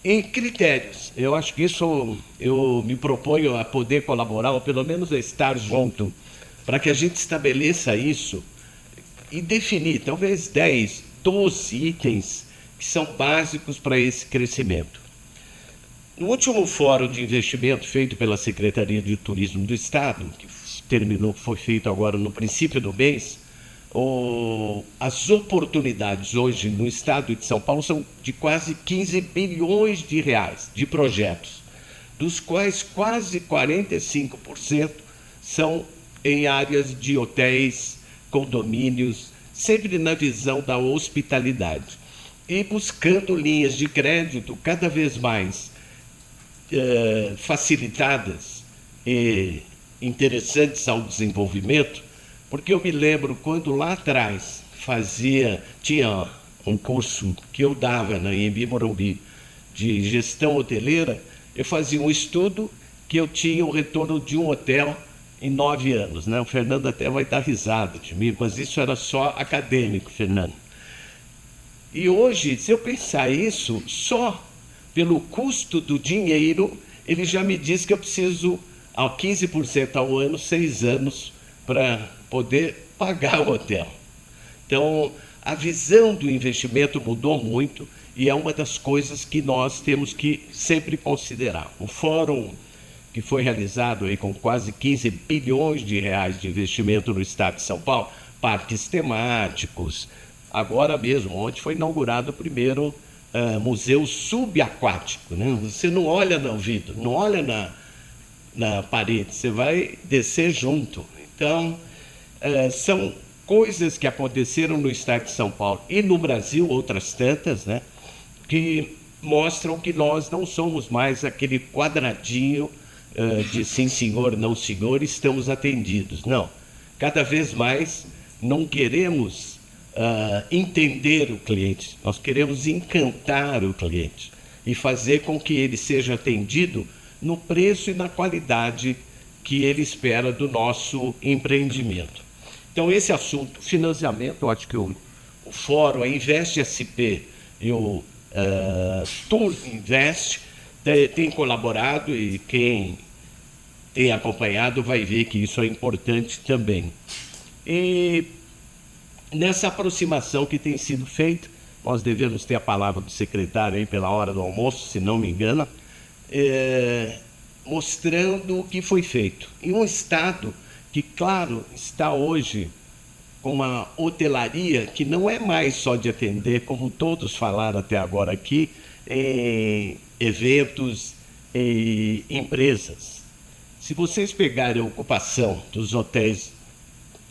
Em critérios, eu acho que isso eu me proponho a poder colaborar, ou pelo menos a estar junto, para que a gente estabeleça isso e definir talvez 10, 12 itens que são básicos para esse crescimento. No último fórum de investimento feito pela Secretaria de Turismo do Estado, que foi feito agora no princípio do mês, as oportunidades hoje no Estado de São Paulo são de quase 15 bilhões de reais de projetos, dos quais quase 45% são em áreas de hotéis, condomínios, sempre na visão da hospitalidade e buscando linhas de crédito cada vez mais facilitadas e interessantes ao desenvolvimento, porque eu me lembro quando lá atrás tinha um curso que eu dava na Anhembi Morumbi de gestão hoteleira, eu fazia um estudo que eu tinha o retorno de um hotel em 9 anos, né? O Fernando até vai dar risada de mim, mas isso era só acadêmico, Fernando. E hoje, se eu pensar isso, só pelo custo do dinheiro, ele já me diz que eu preciso, a 15% ao ano, 6 anos, para poder pagar o hotel. Então, a visão do investimento mudou muito e é uma das coisas que nós temos que sempre considerar. O fórum que foi realizado aí com quase 15 bilhões de reais de investimento no estado de São Paulo, parques temáticos. Agora mesmo, ontem foi inaugurado o primeiro museu subaquático, né? Você não olha no vidro, não olha na parede, você vai descer junto. Então, são coisas que aconteceram no estado de São Paulo e no Brasil, outras tantas, né? Que mostram que nós não somos mais aquele quadradinho de sim senhor, não senhor, estamos atendidos. Não, cada vez mais não queremos entender o cliente, nós queremos encantar o cliente e fazer com que ele seja atendido no preço e na qualidade que ele espera do nosso empreendimento. Então, esse assunto, financiamento, eu acho que o Fórum, a Invest SP e o Tour Invest tem colaborado, e quem tem acompanhado vai ver que isso é importante também. E nessa aproximação que tem sido feita, nós devemos ter a palavra do secretário aí pela hora do almoço, se não me engano, mostrando o que foi feito. Em um estado que, claro, está hoje com uma hotelaria que não é mais só de atender, como todos falaram até agora aqui, em eventos e empresas. Se vocês pegarem a ocupação dos hotéis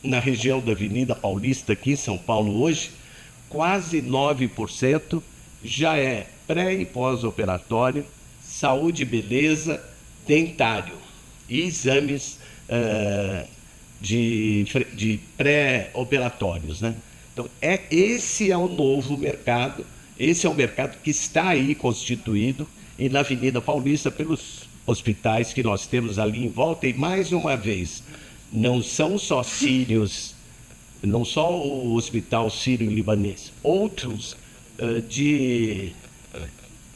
na região da Avenida Paulista, aqui em São Paulo hoje, quase 9% já é pré e pós-operatório, saúde e beleza, dentário e exames de pré-operatórios, né? Então, esse é o novo mercado, esse é o mercado que está aí constituído e na Avenida Paulista pelos hospitais que nós temos ali em volta. E mais uma vez, não são só sírios, não só o Hospital Sírio-Libanês, outros de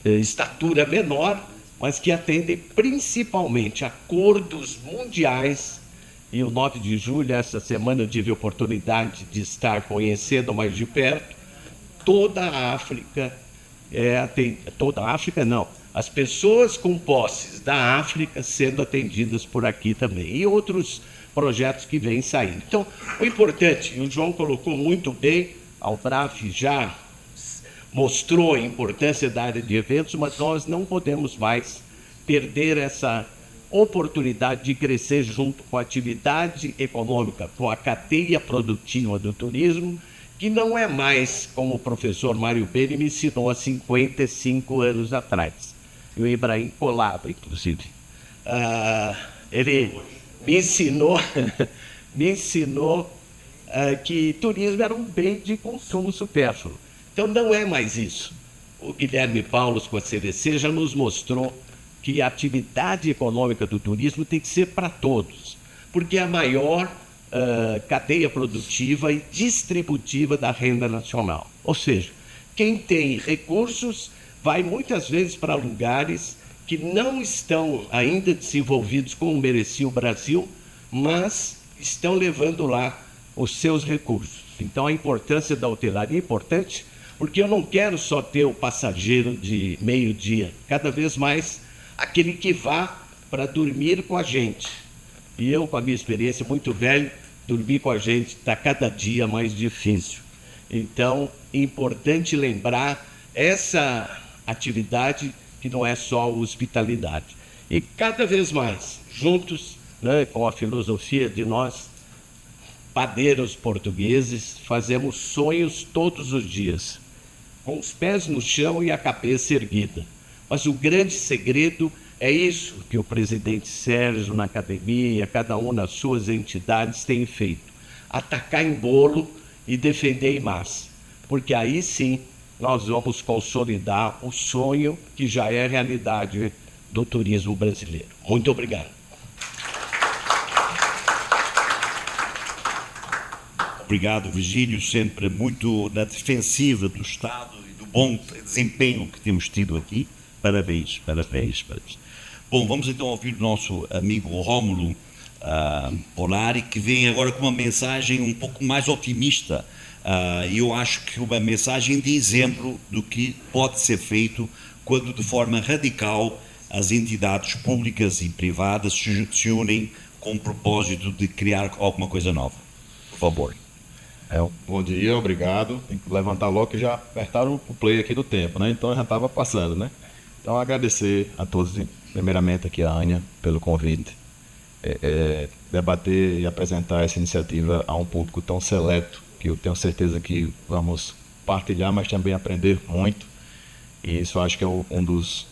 estatura menor, mas que atendem principalmente acordos mundiais. E o 9 de julho, essa semana, eu tive a oportunidade de estar conhecendo mais de perto toda a África, toda a África não, as pessoas com posses da África sendo atendidas por aqui também, e outros projetos que vêm saindo. Então, o importante, e o João colocou muito bem, a Albraf já mostrou a importância da área de eventos, mas nós não podemos mais perder essa oportunidade de crescer junto com a atividade econômica, com a cadeia produtiva do turismo, que não é mais como o professor Mário Peri me ensinou há 55 anos atrás. E o Ibrahim colava, inclusive. Ele me ensinou que turismo era um bem de consumo supérfluo. Então não é mais isso. O Guilherme Paulos com a CVC já nos mostrou que a atividade econômica do turismo tem que ser para todos, porque é a maior cadeia produtiva e distributiva da renda nacional. Ou seja, quem tem recursos vai muitas vezes para lugares que não estão ainda desenvolvidos como merecia o Brasil, mas estão levando lá os seus recursos. Então a importância da hotelaria é importante, porque eu não quero só ter o passageiro de meio-dia, cada vez mais aquele que vá para dormir com a gente. E eu, com a minha experiência muito velho, dormir com a gente está cada dia mais difícil. Então, é importante lembrar essa atividade que não é só hospitalidade. E cada vez mais, juntos, né, com a filosofia de nós padeiros portugueses, fazemos sonhos todos os dias, com os pés no chão e a cabeça erguida. Mas o grande segredo é isso que o presidente Sérgio na academia, cada um nas suas entidades tem feito: atacar em bolo e defender em massa, porque aí sim nós vamos consolidar o sonho que já é realidade do turismo brasileiro. Muito obrigado. Obrigado, Virgílio, sempre muito na defensiva do Estado e do bom desempenho que temos tido aqui. Parabéns, parabéns, parabéns. Bom, vamos então ouvir o nosso amigo Rómulo Polari, que vem agora com uma mensagem um pouco mais otimista. E eu acho que uma mensagem de exemplo do que pode ser feito quando, de forma radical, as entidades públicas e privadas se unem com o propósito de criar alguma coisa nova. Por favor. Bom dia, obrigado. Tem que levantar logo que já apertaram o play aqui do tempo, né? Então já estava passando, né? Então agradecer a todos, primeiramente aqui a Ania pelo convite, debater e apresentar essa iniciativa a um público tão seleto, que eu tenho certeza que vamos partilhar, mas também aprender muito. E isso acho que é um dos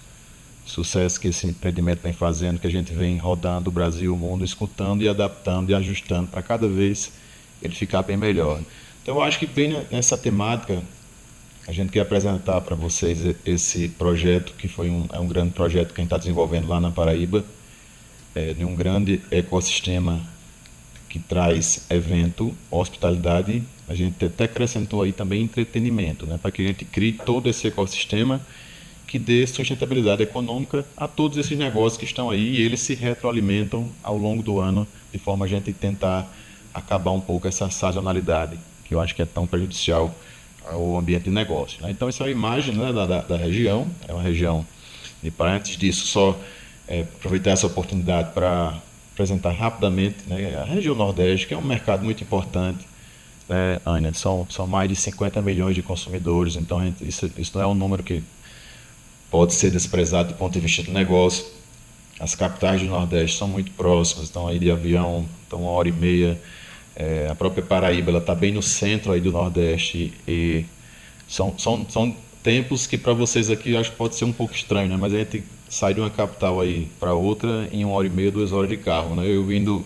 sucessos que esse empreendimento vem fazendo, que a gente vem rodando o Brasil, o mundo, escutando e adaptando e ajustando para cada vez ele ficar bem melhor. Então eu acho que bem nessa temática a gente quer apresentar para vocês esse projeto, que foi um grande projeto que a gente está desenvolvendo lá na Paraíba, de um grande ecossistema que traz evento, hospitalidade, a gente até acrescentou aí também entretenimento, né, para que a gente crie todo esse ecossistema que dê sustentabilidade econômica a todos esses negócios que estão aí, e eles se retroalimentam ao longo do ano, de forma a gente tentar acabar um pouco essa sazonalidade, que eu acho que é tão prejudicial ao ambiente de negócio, né? Então, essa é a imagem, né, da região, é uma região, e para antes disso, só aproveitar essa oportunidade para apresentar rapidamente, né, a região Nordeste, que é um mercado muito importante, né, Ania? São mais de 50 milhões de consumidores, então isso não é um número que pode ser desprezado do ponto de vista do negócio. As capitais do Nordeste são muito próximas, estão aí de avião, estão 1h30. A própria Paraíba está bem no centro aí do Nordeste, e são tempos que para vocês aqui acho que pode ser um pouco estranho, né? Mas a gente sai de uma capital aí para outra em 1h30, 2 horas de carro, né? Eu vim do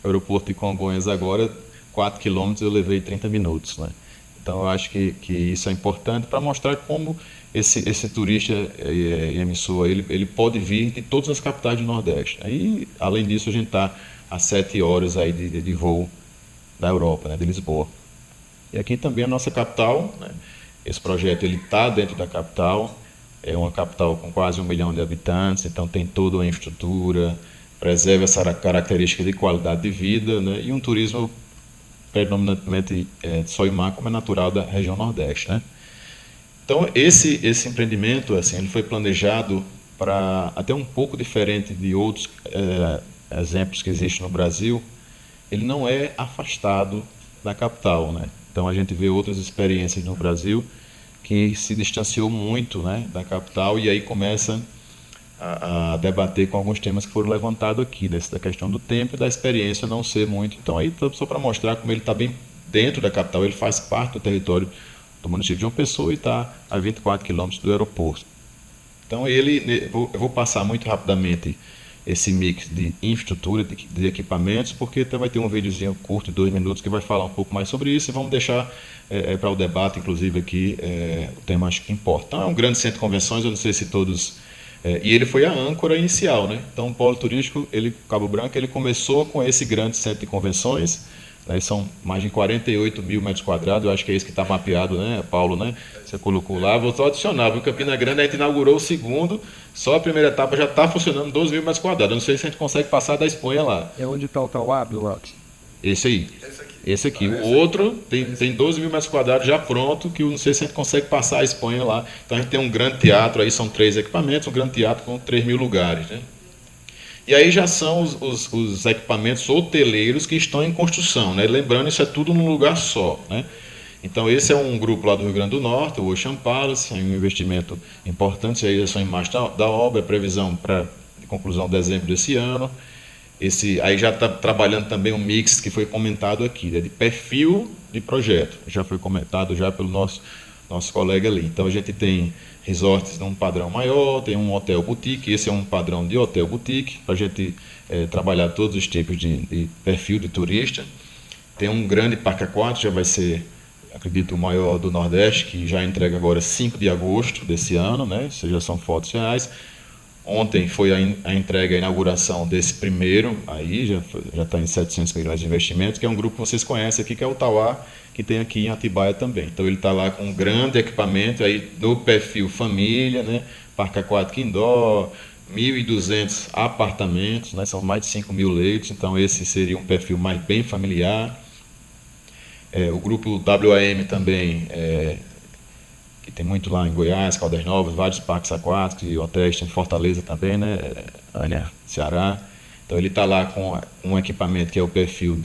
aeroporto de Congonhas agora, 4 quilômetros, eu levei 30 minutos, né? Então eu acho que isso é importante para mostrar como esse turista emissor, ele pode vir de todas as capitais do Nordeste. Aí, além disso, a gente está a 7 horas aí de voo da Europa, né, de Lisboa. E aqui também a nossa capital, né, esse projeto está dentro da capital, é uma capital com quase 1 milhão de habitantes, então tem toda a infraestrutura, preserva essa característica de qualidade de vida, né, e um turismo predominantemente de sol e mar, como é natural da região Nordeste, né? Então, esse empreendimento, assim, ele foi planejado para, até um pouco diferente de outros exemplos que existem no Brasil, ele não é afastado da capital, né? Então, a gente vê outras experiências no Brasil que se distanciou muito, né, da capital, e aí começa a debater com alguns temas que foram levantados aqui, da questão do tempo e da experiência não ser muito. Então, aí só para mostrar como ele está bem dentro da capital, ele faz parte do território do município de João Pessoa e está a 24 quilômetros do aeroporto. Então, eu vou passar muito rapidamente esse mix de infraestrutura, de equipamentos, porque vai ter um videozinho curto de 2 minutos que vai falar um pouco mais sobre isso, e vamos deixar para o debate, inclusive, aqui, o tema acho que importa. Então, é um grande centro de convenções, eu não sei se todos... e ele foi a âncora inicial, né? Então, o polo turístico, Cabo Branco, ele começou com esse grande centro de convenções, né? São mais de 48 mil metros quadrados, eu acho que é isso que está mapeado, né, Paulo, né? Você colocou lá, vou só adicionar, viu? Campina Grande a gente inaugurou o segundo, só a primeira etapa já está funcionando 12 mil metros quadrados, eu não sei se a gente consegue passar da Espanha lá. É onde está o Tauab, Lopes? Esse aí. Esse aqui. O outro tem 12 mil metros quadrados já pronto, que eu não sei se a gente consegue passar a Espanha lá. Então a gente tem um grande teatro, aí são 3 equipamentos, um grande teatro com 3 mil lugares, né? E aí já são os equipamentos hoteleiros que estão em construção, né? Lembrando, isso é tudo num lugar só, né? Então esse é um grupo lá do Rio Grande do Norte, o Ocean Palace, é um investimento importante, aí são imagens da obra, previsão para conclusão de dezembro desse ano. Aí já está trabalhando também um mix que foi comentado aqui, né, de perfil de projeto. Já foi comentado já pelo nosso colega ali. Então a gente tem resorts num padrão maior, tem um hotel boutique, esse é um padrão de hotel boutique, para a gente trabalhar todos os tipos de perfil de turista. Tem um grande parque aquático, já vai ser, acredito, o maior do Nordeste, que já entrega agora 5 de agosto desse ano, né? Isso já são fotos reais. Ontem foi a entrega, a inauguração desse primeiro, aí já está em 700 milhões de investimentos, que é um grupo que vocês conhecem aqui, que é o Tauá, que tem aqui em Atibaia também. Então ele está lá com um grande equipamento, aí no perfil família, né? Parque aquático indoor, 1.200 apartamentos, né? São mais de 5.000 leitos, então esse seria um perfil mais bem familiar. O grupo WAM também, que tem muito lá em Goiás, Caldas Novas, vários parques aquáticos e hotéis, tem Fortaleza também, né? Ania, Ceará. Então ele está lá com um equipamento que é o perfil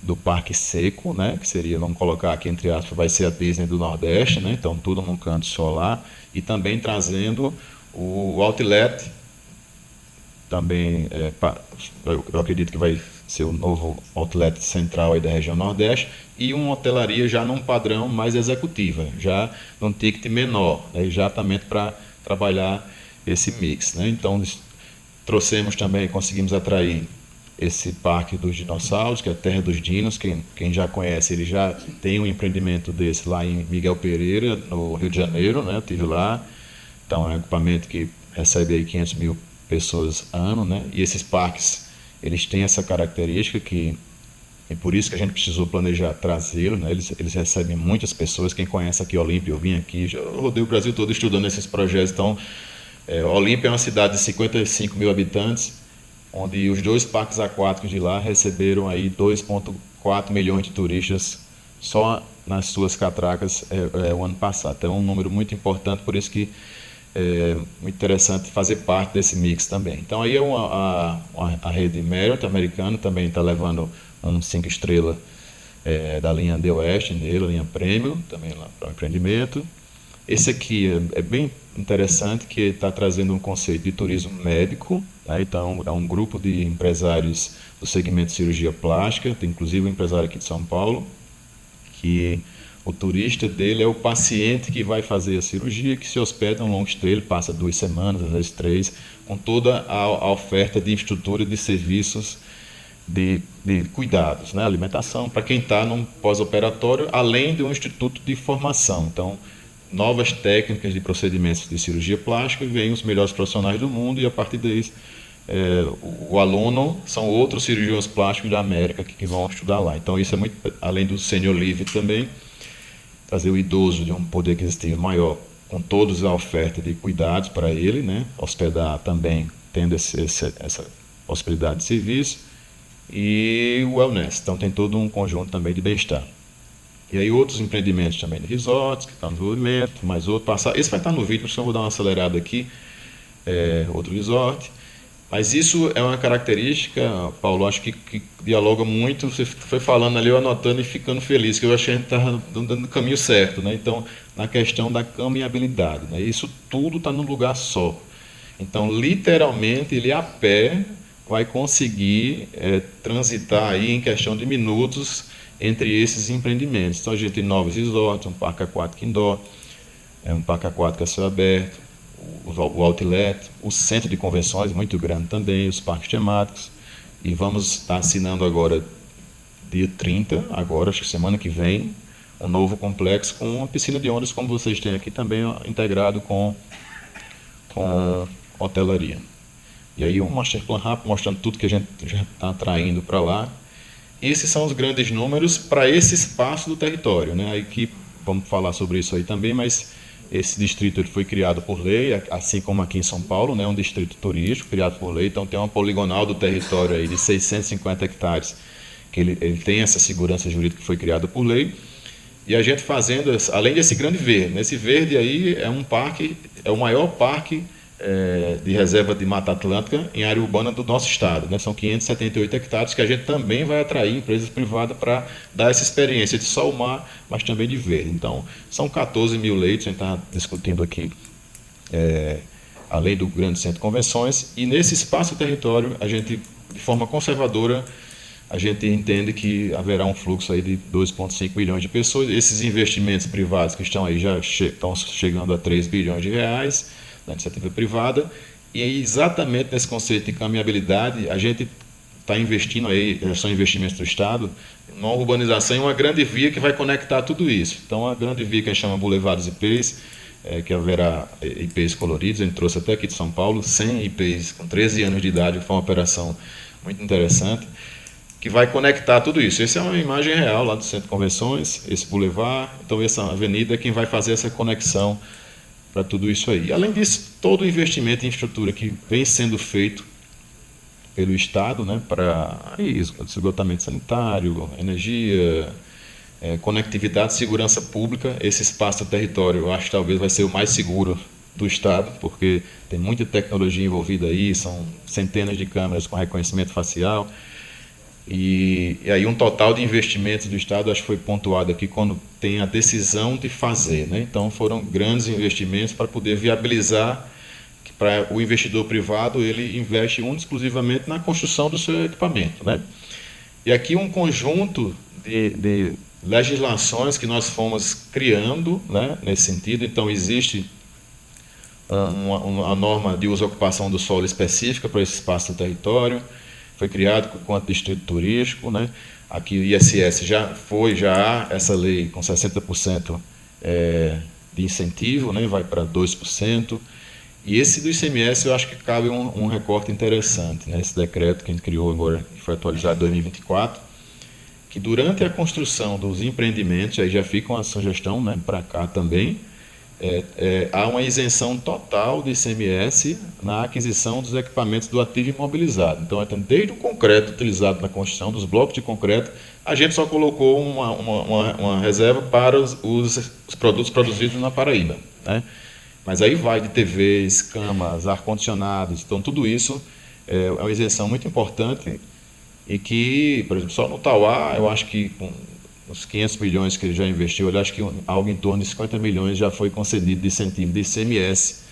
do parque seco, né? Que seria, vamos colocar aqui entre aspas, vai ser a Disney do Nordeste, né? Então tudo num canto só lá. E também trazendo o outlet, também, eu acredito que vai ser o novo outlet central aí da região Nordeste, e uma hotelaria já num padrão mais executiva, já num ticket menor, né, exatamente para trabalhar esse mix, né? Então, trouxemos também, conseguimos atrair esse Parque dos Dinossauros, que é a Terra dos Dinos. Quem já conhece, ele já tem um empreendimento desse lá em Miguel Pereira, no Rio de Janeiro, né? Eu estive lá. Então, é um equipamento que recebe aí 500 mil pessoas ano, né? E esses parques, eles têm essa característica que é por isso que a gente precisou planejar trazê-lo, né? Eles recebem muitas pessoas. Quem conhece aqui Olímpia, eu vim aqui, já rodei o Brasil todo estudando esses projetos. Então, Olímpia é uma cidade de 55 mil habitantes, onde os 2 parques aquáticos de lá receberam aí 2,4 milhões de turistas só nas suas catracas o ano passado. Então, é um número muito importante, por isso que é muito interessante fazer parte desse mix também. Então, aí a rede Marriott americana também está levando um 5 estrelas da linha The West dele, a linha Premium, também lá para o empreendimento. Esse aqui é bem interessante, que está trazendo um conceito de turismo médico, né? Então, é um grupo de empresários do segmento de cirurgia plástica, tem inclusive um empresário aqui de São Paulo, que o turista dele é o paciente que vai fazer a cirurgia, que se hospeda em um long stay, ele passa 2 semanas, às vezes 3, com toda a oferta de estrutura de serviços de cuidados, né? Alimentação, para quem está num pós-operatório, além de um instituto de formação. Então, novas técnicas de procedimentos de cirurgia plástica, vêm os melhores profissionais do mundo, e a partir daí o aluno são outros cirurgiões plásticos da América que vão estudar lá. Então isso é muito, além do senior livre também, trazer o idoso de um poder aquisitivo maior, com toda a oferta de cuidados para ele, né? Hospedar também, tendo essa possibilidade de serviço, e o wellness. Então tem todo um conjunto também de bem-estar. E aí outros empreendimentos também de resorts, que estão no desenvolvimento, mais outro. Esse vai estar no vídeo, por isso eu vou dar uma acelerada aqui. Outro resort. Mas isso é uma característica, Paulo, acho que dialoga muito. Você foi falando ali, eu anotando e ficando feliz, que eu achei que a gente estava dando o caminho certo, né? Então, na questão da caminhabilidade, né? Isso tudo está num lugar só. Então, literalmente, ele a pé vai conseguir transitar aí em questão de minutos entre esses empreendimentos. Então, a gente tem novos resorts, um parque aquático indoor, um parque aquático a céu aberto, o outlet, o centro de convenções muito grande também, os parques temáticos, e vamos estar assinando agora, dia 30, agora, acho que semana que vem, um novo complexo com uma piscina de ondas, como vocês têm aqui também, integrado com hotelaria. E aí um master plan rápido, mostrando tudo que a gente já está atraindo para lá. Esses são os grandes números para esse espaço do território, né? Aí que vamos falar sobre isso aí também, mas esse distrito ele foi criado por lei, assim como aqui em São Paulo, né? Um distrito turístico criado por lei, então tem uma poligonal do território aí de 650 hectares, que ele tem essa segurança jurídica que foi criada por lei. E a gente fazendo, além desse grande verde, né? Esse verde aí é um parque, é o maior parque de reserva de Mata Atlântica em área urbana do nosso estado, né? São 578 hectares que a gente também vai atrair empresas privadas para dar essa experiência de só o mar, mas também de verde. Então, são 14 mil leitos, a gente está discutindo aqui, além do grande centro de convenções, e nesse espaço território a gente de forma conservadora, a gente entende que haverá um fluxo aí de 2,5 bilhões de pessoas. Esses investimentos privados que estão aí já estão chegando a 3 bilhões de reais da iniciativa privada. E aí, exatamente nesse conceito de caminhabilidade, a gente está investindo aí, são investimentos do Estado, numa urbanização e uma grande via que vai conectar tudo isso. Então, a grande via que a gente chama Boulevard dos IPs, que haverá IPs coloridos, a gente trouxe até aqui de São Paulo, 100 IPs com 13 anos de idade, foi uma operação muito interessante, que vai conectar tudo isso. Essa é uma imagem real lá do Centro de Convenções, esse Boulevard, então essa avenida é quem vai fazer essa conexão para tudo isso aí. Além disso, todo o investimento em infraestrutura que vem sendo feito pelo Estado, né, para esgotamento sanitário, energia, conectividade, segurança pública, esse espaço território, eu acho que talvez vai ser o mais seguro do Estado, porque tem muita tecnologia envolvida aí, são centenas de câmeras com reconhecimento facial, e aí um total de investimentos do Estado, acho que foi pontuado aqui, quando tem a decisão de fazer, né? Então foram grandes investimentos para poder viabilizar, para o investidor privado, ele investe exclusivamente na construção do seu equipamento, né? E aqui um conjunto de legislações que nós fomos criando, né, nesse sentido. Então existe uma norma de uso e ocupação do solo específica para esse espaço do território, foi criado quanto distrito turístico, né? Aqui o ISS já há essa lei com 60% de incentivo, né? Vai para 2%. E esse do ICMS eu acho que cabe um recorte interessante, né? Esse decreto que a gente criou agora, que foi atualizado em 2024, que durante a construção dos empreendimentos, aí já fica uma sugestão, né, para cá também, há uma isenção total do ICMS na aquisição dos equipamentos do ativo imobilizado. Então, desde o concreto utilizado na construção, dos blocos de concreto, a gente só colocou uma reserva para os produtos produzidos na Paraíba, né? Mas aí vai de TVs, camas, ar-condicionados, então tudo isso é uma isenção muito importante e que, por exemplo, só no Tauá, eu acho que com os 500 milhões que ele já investiu, eu acho que algo em torno de 50 milhões já foi concedido de incentivo de ICMS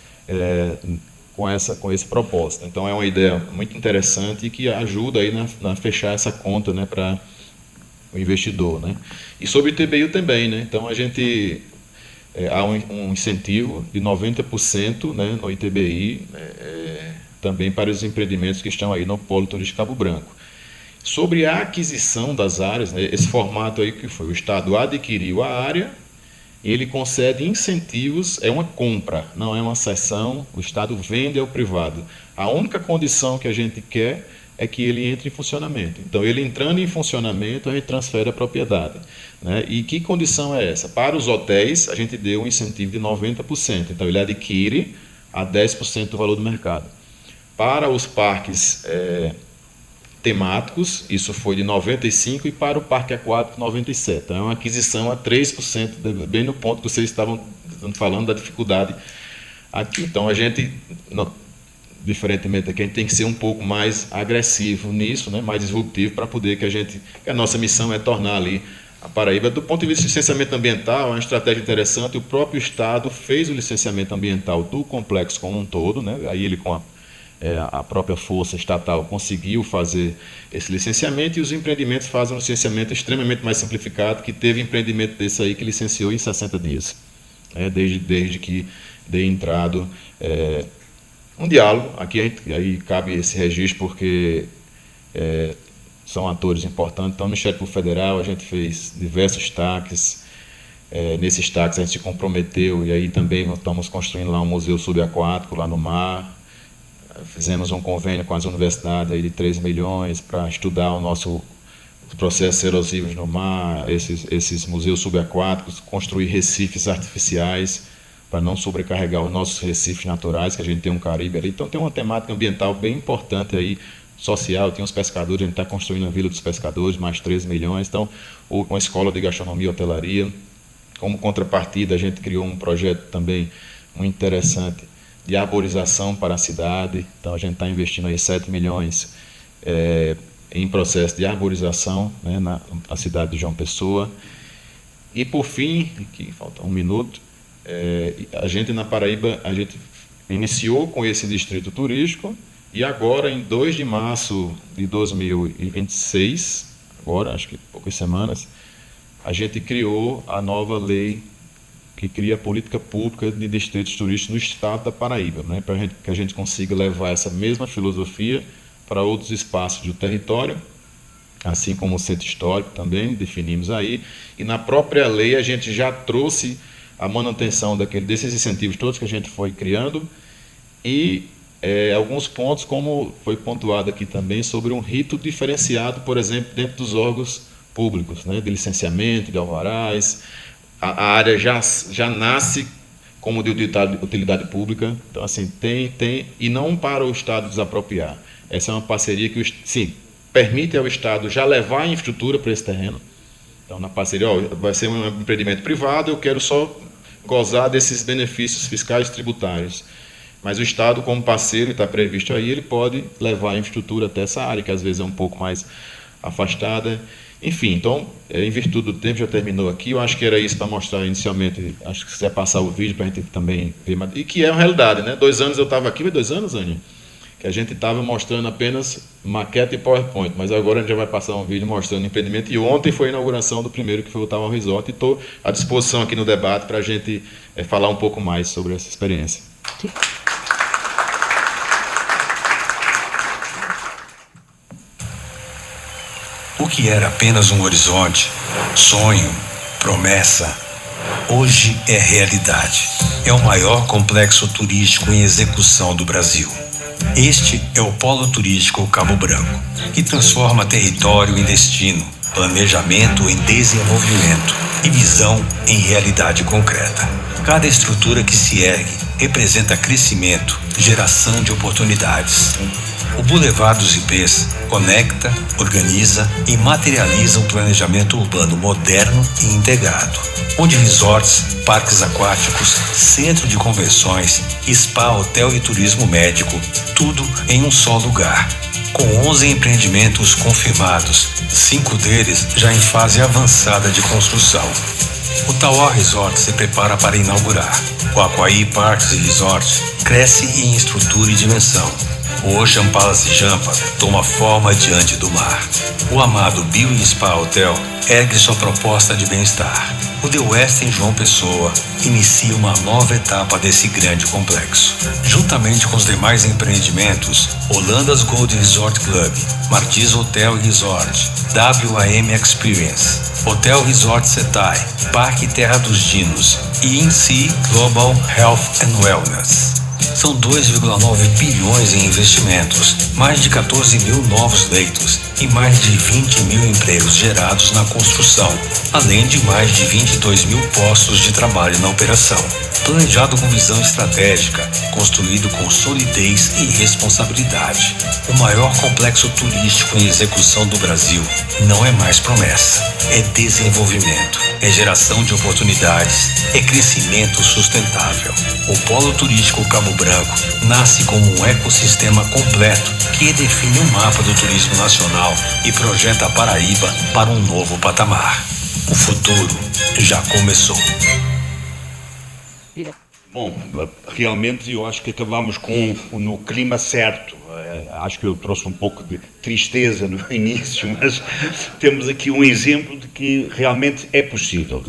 com esse propósito. Então é uma ideia muito interessante e que ajuda aí na fechar essa conta, né, para o investidor, né? E sobre o ITBI também, né? Então a gente há um incentivo de 90%, né, no ITBI, também para os empreendimentos que estão aí no Polo Turístico Cabo Branco. Sobre a aquisição das áreas, né, esse formato aí que foi, o Estado adquiriu a área, ele concede incentivos, é uma compra, não é uma cessão, o Estado vende ao privado. A única condição que a gente quer é que ele entre em funcionamento. Então, ele entrando em funcionamento, a gente transfere a propriedade, né? E que condição é essa? Para os hotéis, a gente deu um incentivo de 90%, então ele adquire a 10% do valor do mercado. Para os parques temáticos, isso foi de 95%, e para o parque aquático, 97%. Então, é uma aquisição a 3%, bem no ponto que vocês estavam falando da dificuldade aqui. Então, a gente, diferentemente aqui, a gente tem que ser um pouco mais agressivo nisso, né, mais disruptivo, para poder que a nossa missão é tornar ali a Paraíba, do ponto de vista de licenciamento ambiental, é uma estratégia interessante. O próprio Estado fez o licenciamento ambiental do complexo como um todo, né, aí ele com a própria força estatal conseguiu fazer esse licenciamento, e os empreendimentos fazem um licenciamento extremamente mais simplificado, que teve empreendimento desse aí que licenciou em 60 dias, desde que dê entrado um diálogo. Aqui aí cabe esse registro, porque são atores importantes. Então, no Ministério Público Federal, a gente fez diversos taques. Nesses taques a gente se comprometeu, e aí também estamos construindo lá um museu subaquático lá no mar. Fizemos um convênio com as universidades aí de 3 milhões para estudar os processos erosivos no mar, esses museus subaquáticos, construir recifes artificiais para não sobrecarregar os nossos recifes naturais, que a gente tem um Caribe ali. Então tem uma temática ambiental bem importante aí, social. Tem os pescadores, a gente está construindo a Vila dos Pescadores, mais 13 milhões. Então, uma escola de gastronomia e hotelaria. Como contrapartida, a gente criou um projeto também muito interessante de arborização para a cidade. Então, a gente está investindo aí 7 milhões em processo de arborização, né, na cidade de João Pessoa. E, por fim, aqui falta um minuto, a gente na Paraíba, a gente iniciou com esse distrito turístico, E agora, em 2 de março de 2026, agora, acho que poucas semanas, a gente criou a nova lei que cria a política pública de distritos turísticos no estado da Paraíba, né, para que a gente consiga levar essa mesma filosofia para outros espaços do território, assim como o centro histórico também, definimos aí, e na própria lei a gente já trouxe a manutenção desses incentivos todos que a gente foi criando e alguns pontos, como foi pontuado aqui também, sobre um rito diferenciado, por exemplo, dentro dos órgãos públicos, né, de licenciamento, de alvarás. A área já nasce como de utilidade pública, então assim, tem, e não para o Estado desapropriar. Essa é uma parceria que, sim, permite ao Estado já levar a infraestrutura para esse terreno. Então, na parceria, vai ser um empreendimento privado, eu quero só gozar desses benefícios fiscais e tributários. Mas o Estado, como parceiro, está previsto aí, ele pode levar a infraestrutura até essa área, que às vezes é um pouco mais afastada. Enfim, então, em virtude do tempo, já terminou aqui. Eu acho que era isso para mostrar inicialmente. Acho que se quiser passar o vídeo para a gente também ver. E que é uma realidade, né? 2 anos eu estava aqui, 2 anos, Ania? Que a gente estava mostrando apenas maquete e PowerPoint, mas agora a gente já vai passar um vídeo mostrando o empreendimento. E ontem foi a inauguração do primeiro, que foi o Tower Resort. E estou à disposição aqui no debate para a gente falar um pouco mais sobre essa experiência. O que era apenas um horizonte, sonho, promessa, hoje é realidade. É o maior complexo turístico em execução do Brasil. Este é o Polo Turístico Cabo Branco, que transforma território em destino, planejamento em desenvolvimento e visão em realidade concreta. Cada estrutura que se ergue representa crescimento, geração de oportunidades. O Boulevard dos IPs conecta, organiza e materializa um planejamento urbano moderno e integrado, onde resorts, parques aquáticos, centro de convenções, spa, hotel e turismo médico, tudo em um só lugar. Com 11 empreendimentos confirmados, 5 deles já em fase avançada de construção. O Tower Resort se prepara para inaugurar. O Aquaí Parques e Resort cresce em estrutura e dimensão. O Ocean Palace Jampa toma forma diante do mar. O amado Bio e Spa Hotel ergue sua proposta de bem-estar. O The West em João Pessoa inicia uma nova etapa desse grande complexo. Juntamente com os demais empreendimentos, Holandas Gold Resort Club, Martins Hotel e Resort, WAM Experience, Hotel Resort Setai, Parque Terra dos Dinos e INSEE Global Health and Wellness. São 2,9 bilhões em investimentos, mais de 14 mil novos leitos e mais de 20 mil empregos gerados na construção, além de mais de 22 mil postos de trabalho na operação. Planejado com visão estratégica, construído com solidez e responsabilidade. O maior complexo turístico em execução do Brasil não é mais promessa, é desenvolvimento, é geração de oportunidades, é crescimento sustentável. O Polo Turístico Cabo Branco nasce como um ecossistema completo que define o mapa do turismo nacional e projeta a Paraíba para um novo patamar. O futuro já começou. Bom, realmente eu acho que acabamos no clima certo. Acho que eu trouxe um pouco de tristeza no início, mas temos aqui um exemplo de que realmente é possível.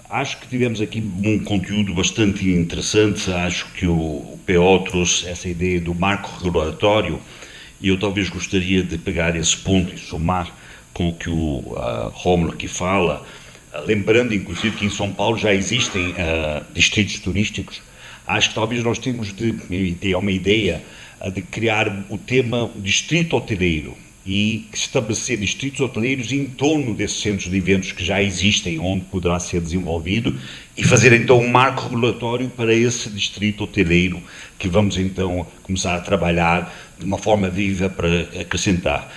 Acho que tivemos aqui um conteúdo bastante interessante. Acho que o PO trouxe essa ideia do marco regulatório e eu talvez gostaria de pegar esse ponto e somar com o que o Rómulo aqui fala, lembrando inclusive que em São Paulo já existem distritos turísticos. Acho que talvez nós temos de ter uma ideia de criar o tema distrito hoteleiro e estabelecer distritos hoteleiros em torno desses centros de eventos que já existem, onde poderá ser desenvolvido, e fazer então um marco regulatório para esse distrito hoteleiro que vamos então começar a trabalhar de uma forma viva para acrescentar.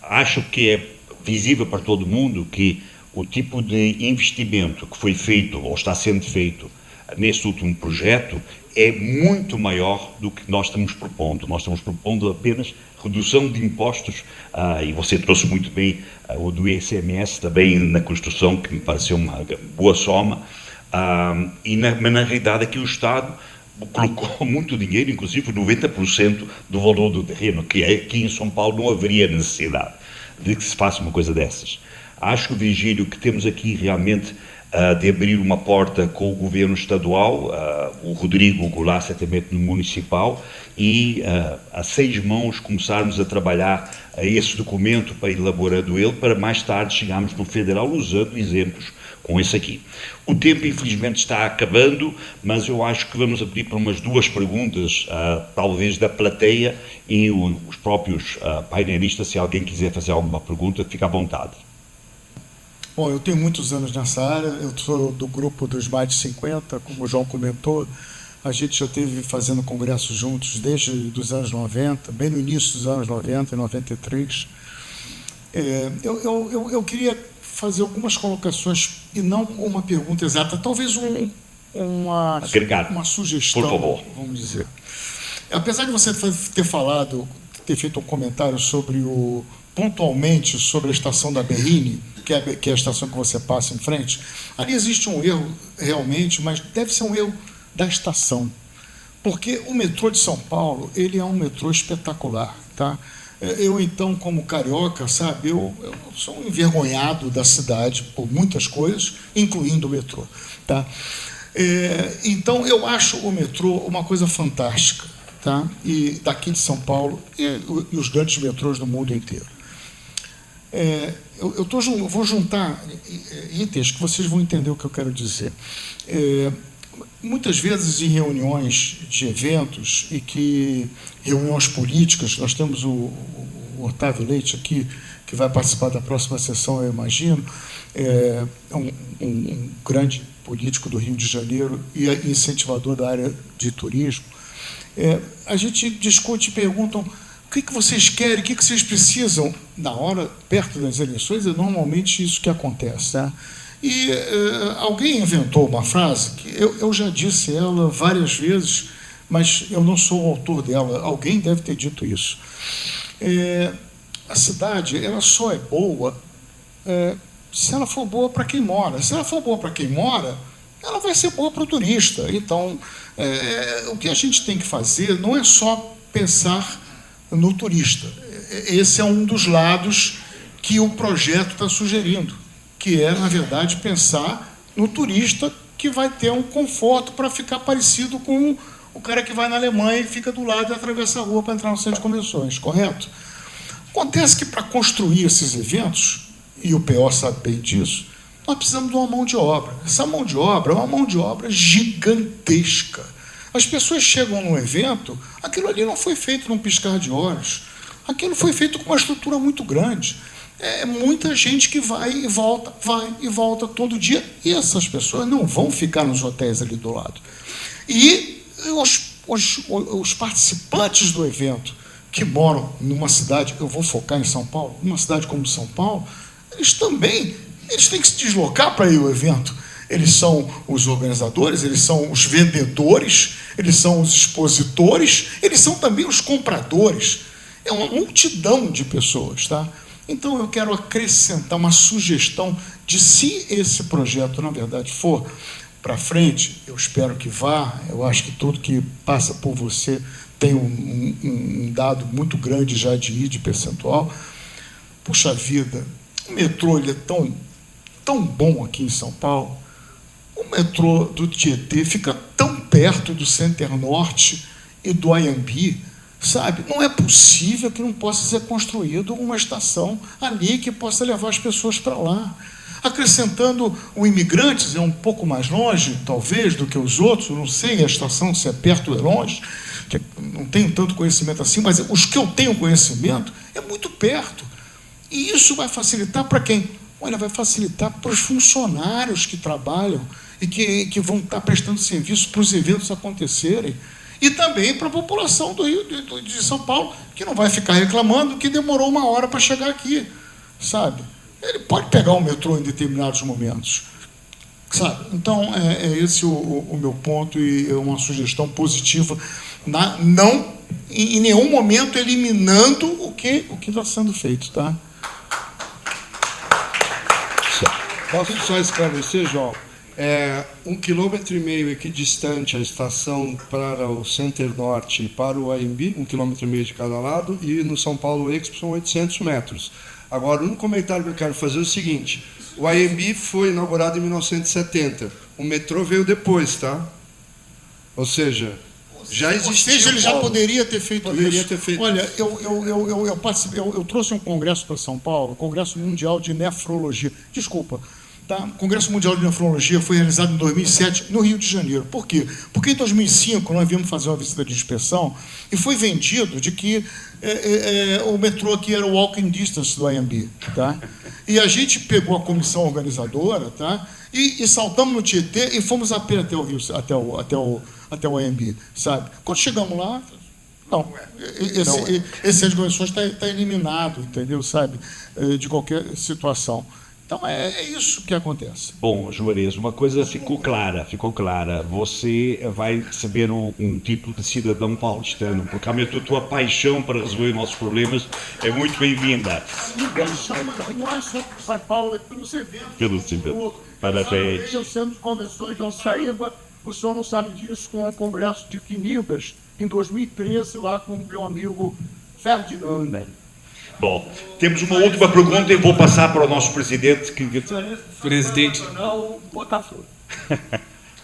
Acho que é visível para todo mundo que o tipo de investimento que foi feito ou está sendo feito neste último projeto é muito maior do que nós estamos propondo. Nós estamos propondo apenas redução de impostos, e você trouxe muito bem o do ICMS também na construção, que me pareceu uma boa soma, mas na realidade aqui o Estado colocou muito dinheiro, inclusive 90% do valor do terreno, que é aqui em São Paulo não haveria necessidade de que se faça uma coisa dessas. Acho, Virgílio, que temos aqui realmente de abrir uma porta com o governo estadual, o Rodrigo Goulart, certamente no municipal, e a 6 mãos começarmos a trabalhar esse documento para elaborando ele, para mais tarde chegarmos no federal usando exemplos com esse aqui. O tempo, infelizmente, está acabando, mas eu acho que vamos abrir para umas 2 perguntas, talvez da plateia, e os próprios painelistas, se alguém quiser fazer alguma pergunta, fica à vontade. Bom, eu tenho muitos anos nessa área, eu sou do grupo dos mais de 50, como o João comentou, a gente já esteve fazendo congressos juntos desde os anos 90, bem no início dos anos 90, em 93. Eu queria fazer algumas colocações, e não uma pergunta exata, talvez uma sugestão, por favor. Vamos dizer. Apesar de você ter feito um comentário pontualmente sobre a estação da Berrini, que é a estação que você passa em frente, ali existe um erro realmente, mas deve ser um erro da estação, porque o metrô de São Paulo, ele é um metrô espetacular, tá? Eu, então, como carioca, sabe, eu sou um envergonhado da cidade por muitas coisas, incluindo o metrô, tá? Então, eu acho o metrô uma coisa fantástica, tá? E daqui de São Paulo e os grandes metrôs do mundo inteiro. Eu vou juntar itens que vocês vão entender o que eu quero dizer. Muitas vezes em reuniões de eventos reuniões políticas, nós temos o Otávio Leite aqui, que vai participar da próxima sessão, eu imagino, um grande político do Rio de Janeiro e incentivador da área de turismo. A gente discute e perguntam o que vocês querem, o que vocês precisam na hora, perto das eleições, é normalmente isso que acontece, tá? E alguém inventou uma frase que eu já disse ela várias vezes, mas eu não sou o autor dela, alguém deve ter dito isso. A cidade, ela só é boa se ela for boa para quem mora. Se ela for boa para quem mora, ela vai ser boa para o turista. Então, o que a gente tem que fazer não é só pensar no turista. Esse é um dos lados que o projeto está sugerindo, que é, na verdade, pensar no turista que vai ter um conforto para ficar parecido com o cara que vai na Alemanha e fica do lado e atravessa a rua para entrar no centro de convenções, correto? Acontece que, para construir esses eventos, e o PO sabe bem disso, nós precisamos de uma mão de obra. Essa mão de obra é uma mão de obra gigantesca. As pessoas chegam num evento, aquilo ali não foi feito num piscar de olhos, aquilo foi feito com uma estrutura muito grande. Muita gente que vai e volta todo dia, e essas pessoas não vão ficar nos hotéis ali do lado. E os participantes do evento que moram numa cidade, eu vou focar em São Paulo, numa cidade como São Paulo, eles têm que se deslocar para ir ao evento. Eles são os organizadores, eles são os vendedores, eles são os expositores, eles são também os compradores. É uma multidão de pessoas, tá? Então, eu quero acrescentar uma sugestão de, se esse projeto, na verdade, for para frente, eu espero que vá, eu acho que tudo que passa por você tem um dado muito grande já de percentual. Puxa vida, o metrô ele é tão bom aqui em São Paulo. O metrô do Tietê fica tão perto do Center Norte e do Anhembi, sabe? Não é possível que não possa ser construído uma estação ali que possa levar as pessoas para lá. Acrescentando o Imigrantes, é um pouco mais longe, talvez, do que os outros, não sei a estação se é perto ou é longe, que não tenho tanto conhecimento assim, mas os que eu tenho conhecimento é muito perto. E isso vai facilitar para quem? Olha, vai facilitar para os funcionários que trabalham e que vão estar prestando serviço para os eventos acontecerem. E também para a população do Rio de São Paulo, que não vai ficar reclamando que demorou 1 hora para chegar aqui, sabe? Ele pode pegar o metrô em determinados momentos, sabe? Então, é esse o meu ponto, e é uma sugestão positiva, não em nenhum momento eliminando o que está sendo feito, tá? Posso só esclarecer, João? 1,5 km equidistante a estação para o Center Norte e para o AMB, 1,5 km de cada lado, e no São Paulo Expo são 800 metros. Agora, um comentário que eu quero fazer é o seguinte: o AMB foi inaugurado em 1970, o metrô veio depois, tá? Ou seja, já existia. Ou seja, ele já poderia ter feito Poderia isso. ter feito Olha, eu trouxe um congresso para São Paulo, Congresso Mundial de Nefrologia. Desculpa. Tá? O Congresso Mundial de Nefrologia foi realizado em 2007 no Rio de Janeiro. Por quê? Porque em 2005 nós viemos fazer uma visita de inspeção e foi vendido de que o metrô aqui era o walking distance do AMB. Tá? E a gente pegou a comissão organizadora, tá? E saltamos no Tietê e fomos a pé até o Rio, até o AMB, sabe? Quando chegamos lá, não, esse centro de convenções está eliminado, entendeu, sabe? De qualquer situação. Então, é isso que acontece. Bom, Juarez, uma coisa ficou clara. Você vai receber um título de cidadão paulistano, porque a tua paixão para resolver nossos problemas é muito bem-vinda. Não é só São Paulo, é pelos eventos. Pelos eventos. Parabéns. Eu sendo convenções de Alçaíba, o senhor não sabe disso, com o Congresso de Quinidas, em 2013, lá com o meu amigo Ferdinand. Bom, temos uma última pergunta e vou passar para o nosso presidente. Presidente.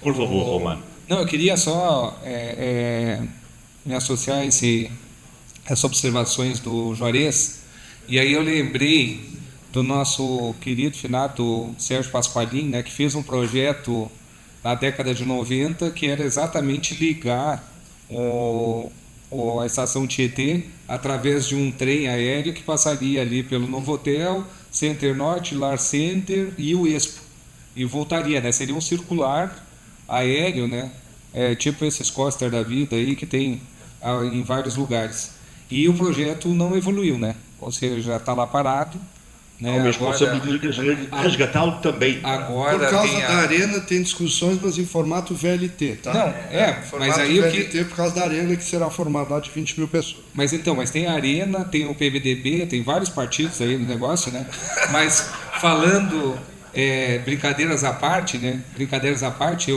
Por favor, Romano. Não, eu queria só me associar a essas observações do Juarez, e aí eu lembrei do nosso querido finado Sérgio Pasqualin, né, que fez um projeto na década de 90 que era exatamente ligar a estação Tietê através de um trem aéreo que passaria ali pelo Novotel, Center Norte, Lar Center e o Expo, e voltaria, né? Seria um circular aéreo, né? Tipo esses coaster da vida aí que tem em vários lugares. E o projeto não evoluiu, né? Ou seja, já está lá parado. Né? Resgatá-lo também. Agora por causa da arena tem discussões, mas em formato VLT, tá? Não, mas aí VLT por causa da arena que será formada lá de 20 mil pessoas. Mas tem a arena, tem o PVDB, tem vários partidos aí no negócio, né? Mas falando brincadeiras à parte, né? Brincadeiras à parte,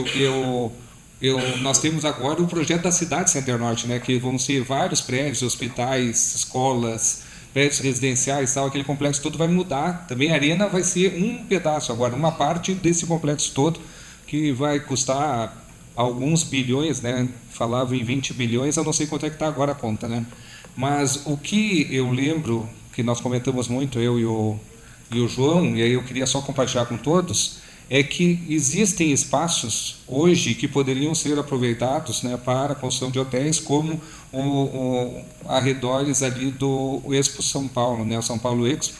nós temos agora o projeto da cidade Center Norte, né? Que vão ser vários prédios, hospitais, escolas, prédios residenciais, tal, aquele complexo todo vai mudar. Também a arena vai ser um pedaço agora, uma parte desse complexo todo, que vai custar alguns bilhões, né? Falava em 20 bilhões, eu não sei quanto é que está agora a conta, né? Mas o que eu lembro, que nós comentamos muito, eu e o João, e aí eu queria só compartilhar com todos, é que existem espaços hoje que poderiam ser aproveitados, né, para a construção de hotéis, como arredores ali do Expo São Paulo, né, o São Paulo Expo,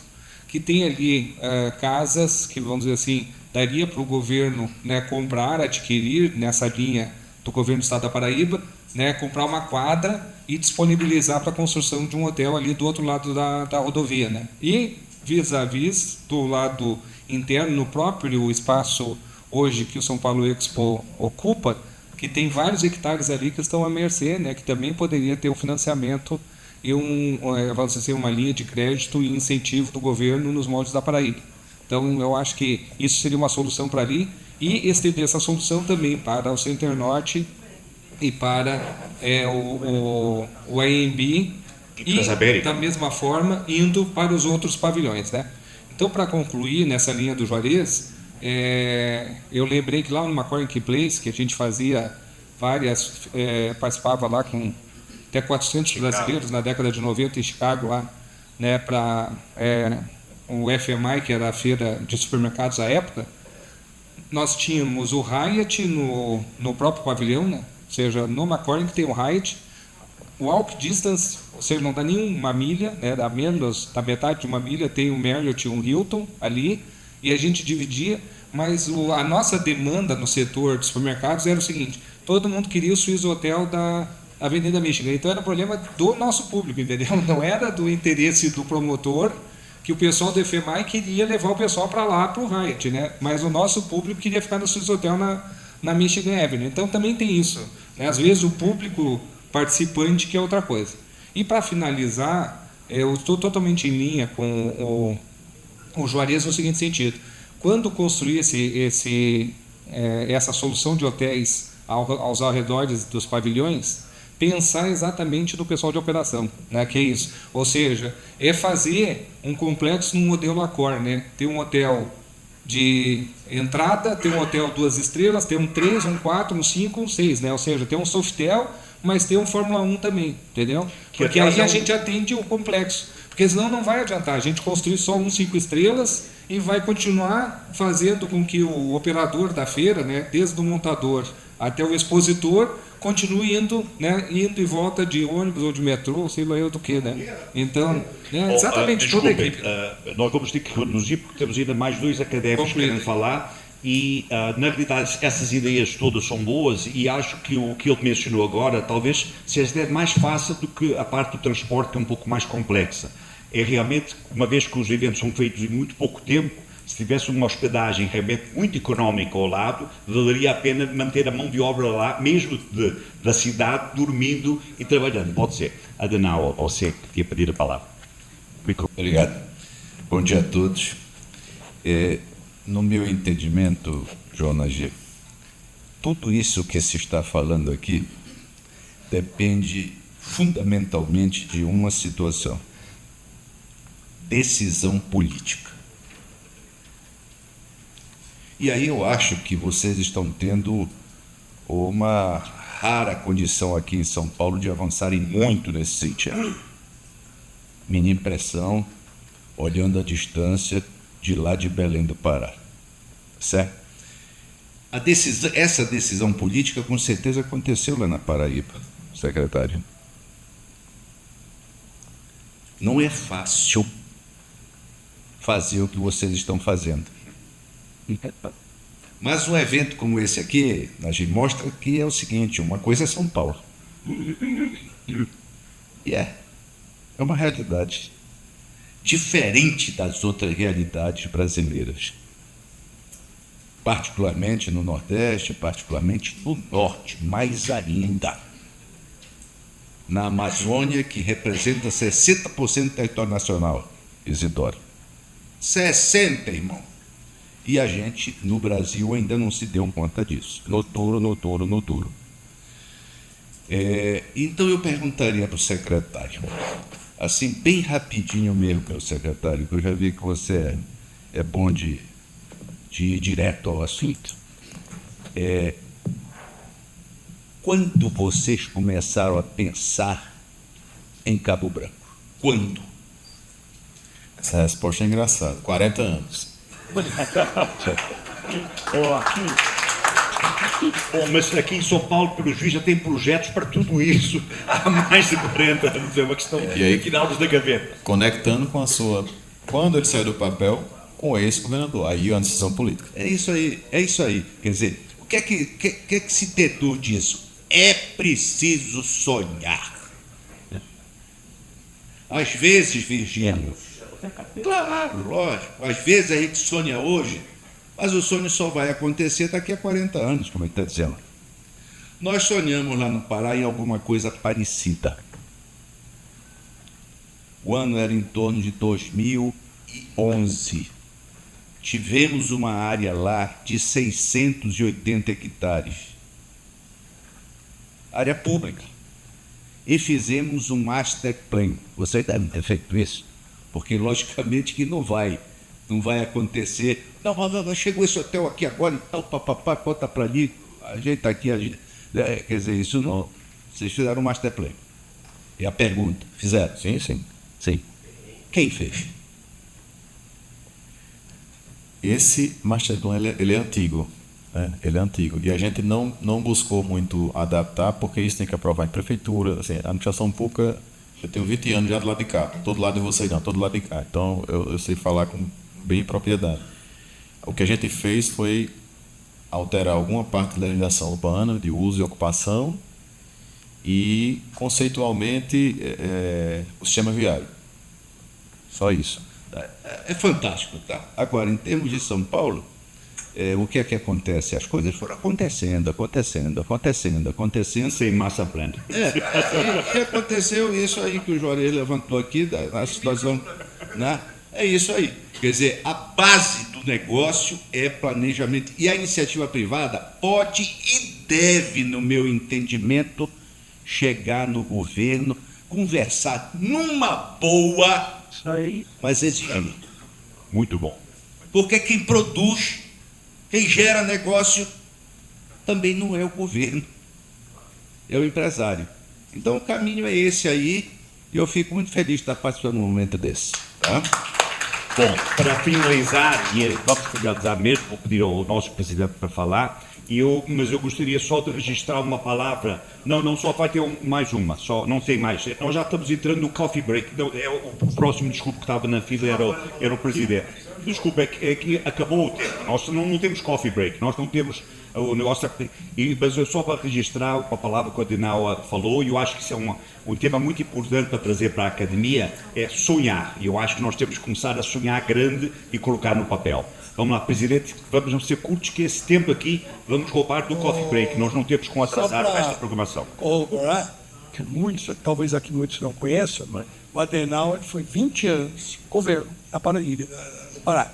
que tem ali casas que, vamos dizer assim, daria para o governo, né, comprar, adquirir nessa linha do governo do Estado da Paraíba, né, comprar uma quadra e disponibilizar para a construção de um hotel ali do outro lado da rodovia, né? E vis-à-vis do lado interno, no próprio espaço hoje que o São Paulo Expo ocupa, que tem vários hectares ali que estão à mercê, né, que também poderia ter um financiamento e vamos dizer, uma linha de crédito e incentivo do governo nos moldes da Paraíba. Então, eu acho que isso seria uma solução para ali, e estender essa solução também para o Center Norte e para o AMB, e da mesma forma indo para os outros pavilhões, né? Então, para concluir nessa linha do Juarez, eu lembrei que lá no McCormick Place, que a gente fazia participava lá com até 400 brasileiros na década de 90 em Chicago, lá, né, para o FMI, que era a feira de supermercados à época. Nós tínhamos o Hyatt no próprio pavilhão, né? Ou seja, no McCormick tem o Hyatt, o walk distance, ou seja, não dá nenhuma milha, né? Dá menos da metade de uma milha, tem o Marriott e um Hilton ali, e a gente dividia, mas a nossa demanda no setor de supermercados era o seguinte: todo mundo queria o Swiss Hotel da Avenida Michigan, então era problema do nosso público, entendeu? Não era do interesse do promotor, que o pessoal do FMI queria levar o pessoal para lá, para o Hyatt, né? Mas o nosso público queria ficar no Swiss Hotel na Michigan Avenue. Então também tem isso, né? Às vezes o público participante que é outra coisa. E para finalizar, eu estou totalmente em linha com o Juarez no seguinte sentido: quando construir essa solução de hotéis aos arredores dos pavilhões, pensar exatamente no pessoal de operação, né? Que é isso. Ou seja, é fazer um complexo no modelo Accor, né? Ter um hotel de entrada, ter um hotel 2 estrelas, ter um 3, um 4, um 5, um 6, né? Ou seja, ter um Sofitel, mas ter um Fórmula 1 também, entendeu? Porque aí a gente atende o complexo. Porque senão não vai adiantar a gente construir só um 5 estrelas e vai continuar fazendo com que o operador da feira, né, desde o montador até o expositor, continue indo, né, indo e volta de ônibus ou de metrô, sei lá eu do que, né? Então, né, exatamente toda a equipe. Nós vamos ter que reduzir porque temos ainda mais 2 académicos que querem falar e, na realidade, essas ideias todas são boas e acho que o que ele mencionou agora talvez seja até mais fácil do que a parte do transporte, que é um pouco mais complexa. É realmente, uma vez que os eventos são feitos em muito pouco tempo, se tivesse uma hospedagem realmente muito económica ao lado, valeria a pena manter a mão de obra lá, mesmo da cidade, dormindo e trabalhando. Pode ser. Adenau, você que tinha pedido a palavra. Muito obrigado. Bom dia a todos. No meu entendimento, Jonas G., tudo isso que se está falando aqui depende fundamentalmente de uma situação: decisão política. E aí eu acho que vocês estão tendo uma rara condição aqui em São Paulo de avançarem muito nesse sentido. Minha impressão, olhando a distância de lá de Belém do Pará. Certo? Essa decisão política com certeza aconteceu lá na Paraíba, secretário. Não é fácil fazer o que vocês estão fazendo. Mas um evento como esse aqui, a gente mostra que é o seguinte: uma coisa é São Paulo. E é uma realidade diferente das outras realidades brasileiras. Particularmente no Nordeste, particularmente no Norte, mais ainda. Na Amazônia, que representa 60% do território nacional, Isidoro. 60%, irmão. E a gente, no Brasil, ainda não se deu conta disso. Notouro. Então eu perguntaria para o secretário, assim, bem rapidinho mesmo, meu secretário, que eu já vi que você é bom de ir direto ao assunto. Quando vocês começaram a pensar em Cabo Branco? Quando? Essa resposta é engraçada. 40 anos. Mas aqui em São Paulo, pelo juiz, já tem projetos para tudo isso há mais de 40 anos. É uma questão final da gaveta. Conectando com a sua... Quando ele saiu do papel, com esse governador. Aí é uma decisão política. É isso aí. Quer dizer, o que é que se deduz disso? É preciso sonhar. Às vezes, Virgínio, claro, lógico, às vezes a gente sonha hoje, mas o sonho só vai acontecer daqui a 40 anos, como ele está dizendo. Nós sonhamos lá no Pará em alguma coisa parecida. O ano era em torno de 2011. Tivemos uma área lá de 680 hectares. Área pública. E fizemos um master plan. Vocês devem ter feito isso, porque logicamente que não vai acontecer. Não, chegou esse hotel aqui agora e tal, papapá, conta para ali, ajeita aqui, quer dizer, isso não. Vocês fizeram um master plan. E a pergunta, fizeram? Sim. Quem fez? Esse master plan, ele é antigo. Né? Ele é antigo. E a gente não buscou muito adaptar, porque isso tem que aprovar em prefeitura. Assim, a administração pública, eu tenho 20 anos já do lado de cá. Todo lado de vocês não, todo lado de cá. Então, eu sei falar com bem propriedade. O que a gente fez foi alterar alguma parte da legislação urbana, de uso e ocupação, e, conceitualmente, o sistema viário. Só isso. É fantástico, tá? Agora, em termos de São Paulo, o que é que acontece? As coisas foram acontecendo. Sem massa plena. O que aconteceu, isso aí que o Juarez levantou aqui, a situação, né? É isso aí. Quer dizer, a base do do negócio é planejamento. E a iniciativa privada pode e deve, no meu entendimento, chegar no governo, conversar numa boa, mas esse ano. Muito bom. Porque quem produz, quem gera negócio, também não é o governo, é o empresário. Então o caminho é esse aí, e eu fico muito feliz de estar participando num momento desse. Tá? Bom, para finalizar, e vamos finalizar mesmo, vou pedir ao nosso presidente para falar, mas eu gostaria só de registrar uma palavra. Não, só vai ter mais uma, só, não sei mais. Nós já estamos entrando no coffee break. Não, o próximo, desculpe, que estava na fila era o presidente. Desculpe, é que acabou o tempo. Nós não temos coffee break, nós não temos o negócio. Mas eu só para registrar a palavra que a Dinaua falou, e eu acho que isso é um tema muito importante para trazer para a academia, é sonhar. E eu acho que nós temos que começar a sonhar grande e colocar no papel. Vamos lá, presidente, vamos ser curtos, que esse tempo aqui vamos roubar do coffee break. Nós não temos como atrasar esta programação. Corroborar, que muitos, talvez aqui muitos não conheçam, mas o Adenauer foi 20 anos governo na Pará.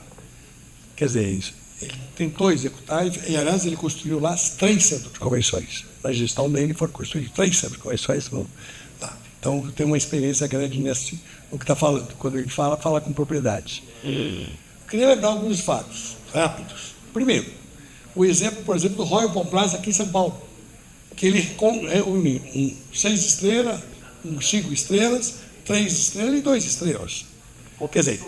Quer dizer, ele tentou executar, e aliás ele construiu lá 3 centros de convenções. Na gestão dele foram construídos 3 centros de convenções. Tá. Então tem uma experiência grande no que está falando. Quando ele fala com propriedade. Queria lembrar alguns fatos rápidos. Primeiro, o exemplo, por exemplo, do Royal Palm Plaza aqui em São Paulo, que ele une 6 estrelas, 5 estrelas, 3 estrelas e 2 estrelas. Quer dizer,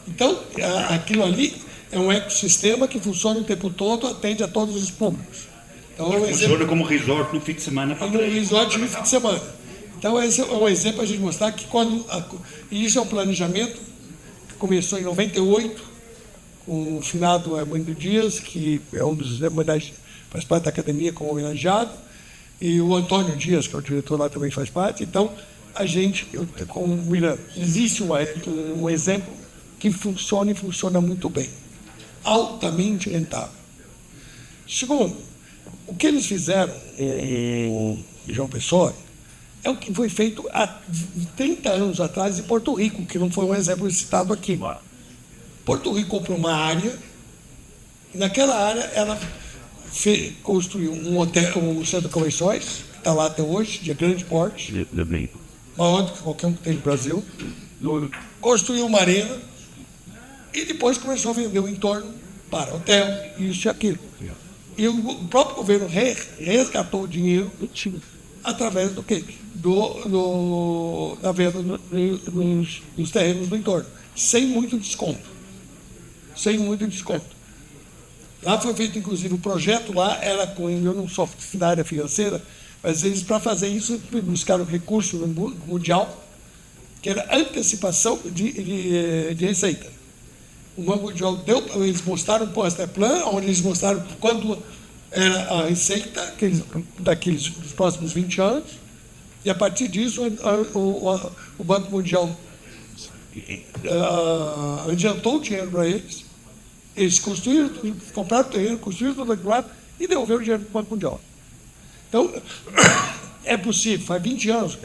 então, aquilo ali é um ecossistema que funciona o tempo todo, atende a todos os públicos. Então, funciona como resort no fim de semana. Resort no fim de semana. Então, esse é um exemplo para a gente mostrar que e isso é um planejamento que começou em 98, com o finado Armando Dias, que é um dos faz parte da academia como homenageado, e o Antônio Dias, que é o diretor lá, também faz parte. Então, a gente, como o William, existe um exemplo que funciona e funciona muito bem, altamente rentável. Segundo, o que eles fizeram em João Pessoa é o que foi feito há 30 anos atrás em Porto Rico, que não foi um exemplo citado aqui. Porto Rico comprou uma área, e naquela área ela construiu um centro de convenções, que está lá até hoje, de grande porte, maior do que qualquer um que tem no Brasil, construiu uma arena, e depois começou a vender o entorno para hotel, isso e aquilo. E o próprio governo resgatou o dinheiro através do quê? Da venda dos terrenos do entorno, sem muito desconto. Lá foi feito, inclusive, o projeto lá, eu não sou da área financeira, mas eles, para fazer isso, buscaram recurso mundial, que era antecipação de receita. O Banco Mundial eles mostraram um master plan, onde eles mostraram quanto era a receita dos próximos 20 anos, e a partir disso o Banco Mundial adiantou o dinheiro para eles, construíram, compraram o terreno, construíram tudo aquilo lá e devolveram o dinheiro para o Banco Mundial. Então, é possível, faz 20 anos,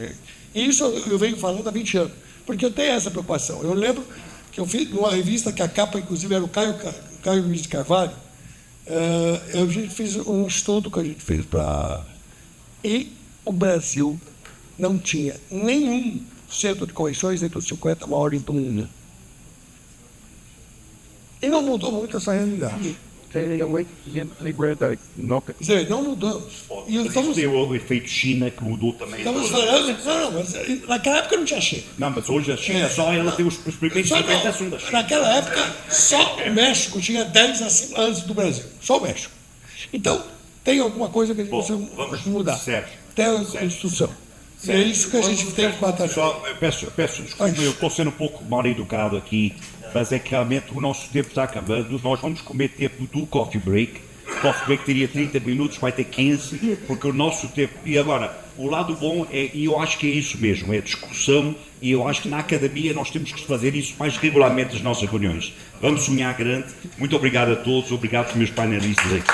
e isso eu venho falando há 20 anos, porque eu tenho essa preocupação. Eu lembro que eu fiz numa revista que a capa, inclusive, era o Caio Luiz de Carvalho. A gente fez um estudo que a gente fez e o Brasil não tinha nenhum centro de convenções entre os 50 maiores do mundo. E não mudou muito essa realidade. Quer dizer, não mudamos. E estamos... Tem o efeito China que mudou também. Estamos falando, mas naquela época não tinha China. Não, mas hoje a China só ela tem os primeiros 50 da China. Naquela época, só o México tinha 10 antes do Brasil. Só o México. Então, tem alguma coisa que a gente precisa mudar. Sérgio. Tem a instrução. É isso que a gente tem que batalhar. Peço desculpa, eu estou sendo um pouco mal educado aqui, mas é que realmente o nosso tempo está acabando. Nós vamos comer tempo do coffee break. O coffee break teria 30 minutos, vai ter 15, porque o nosso tempo... E agora, o lado bom e eu acho que é isso mesmo, é discussão, e eu acho que na academia nós temos que fazer isso mais regularmente nas nossas reuniões. Vamos sonhar grande. Muito obrigado a todos, obrigado aos meus painelistas aqui.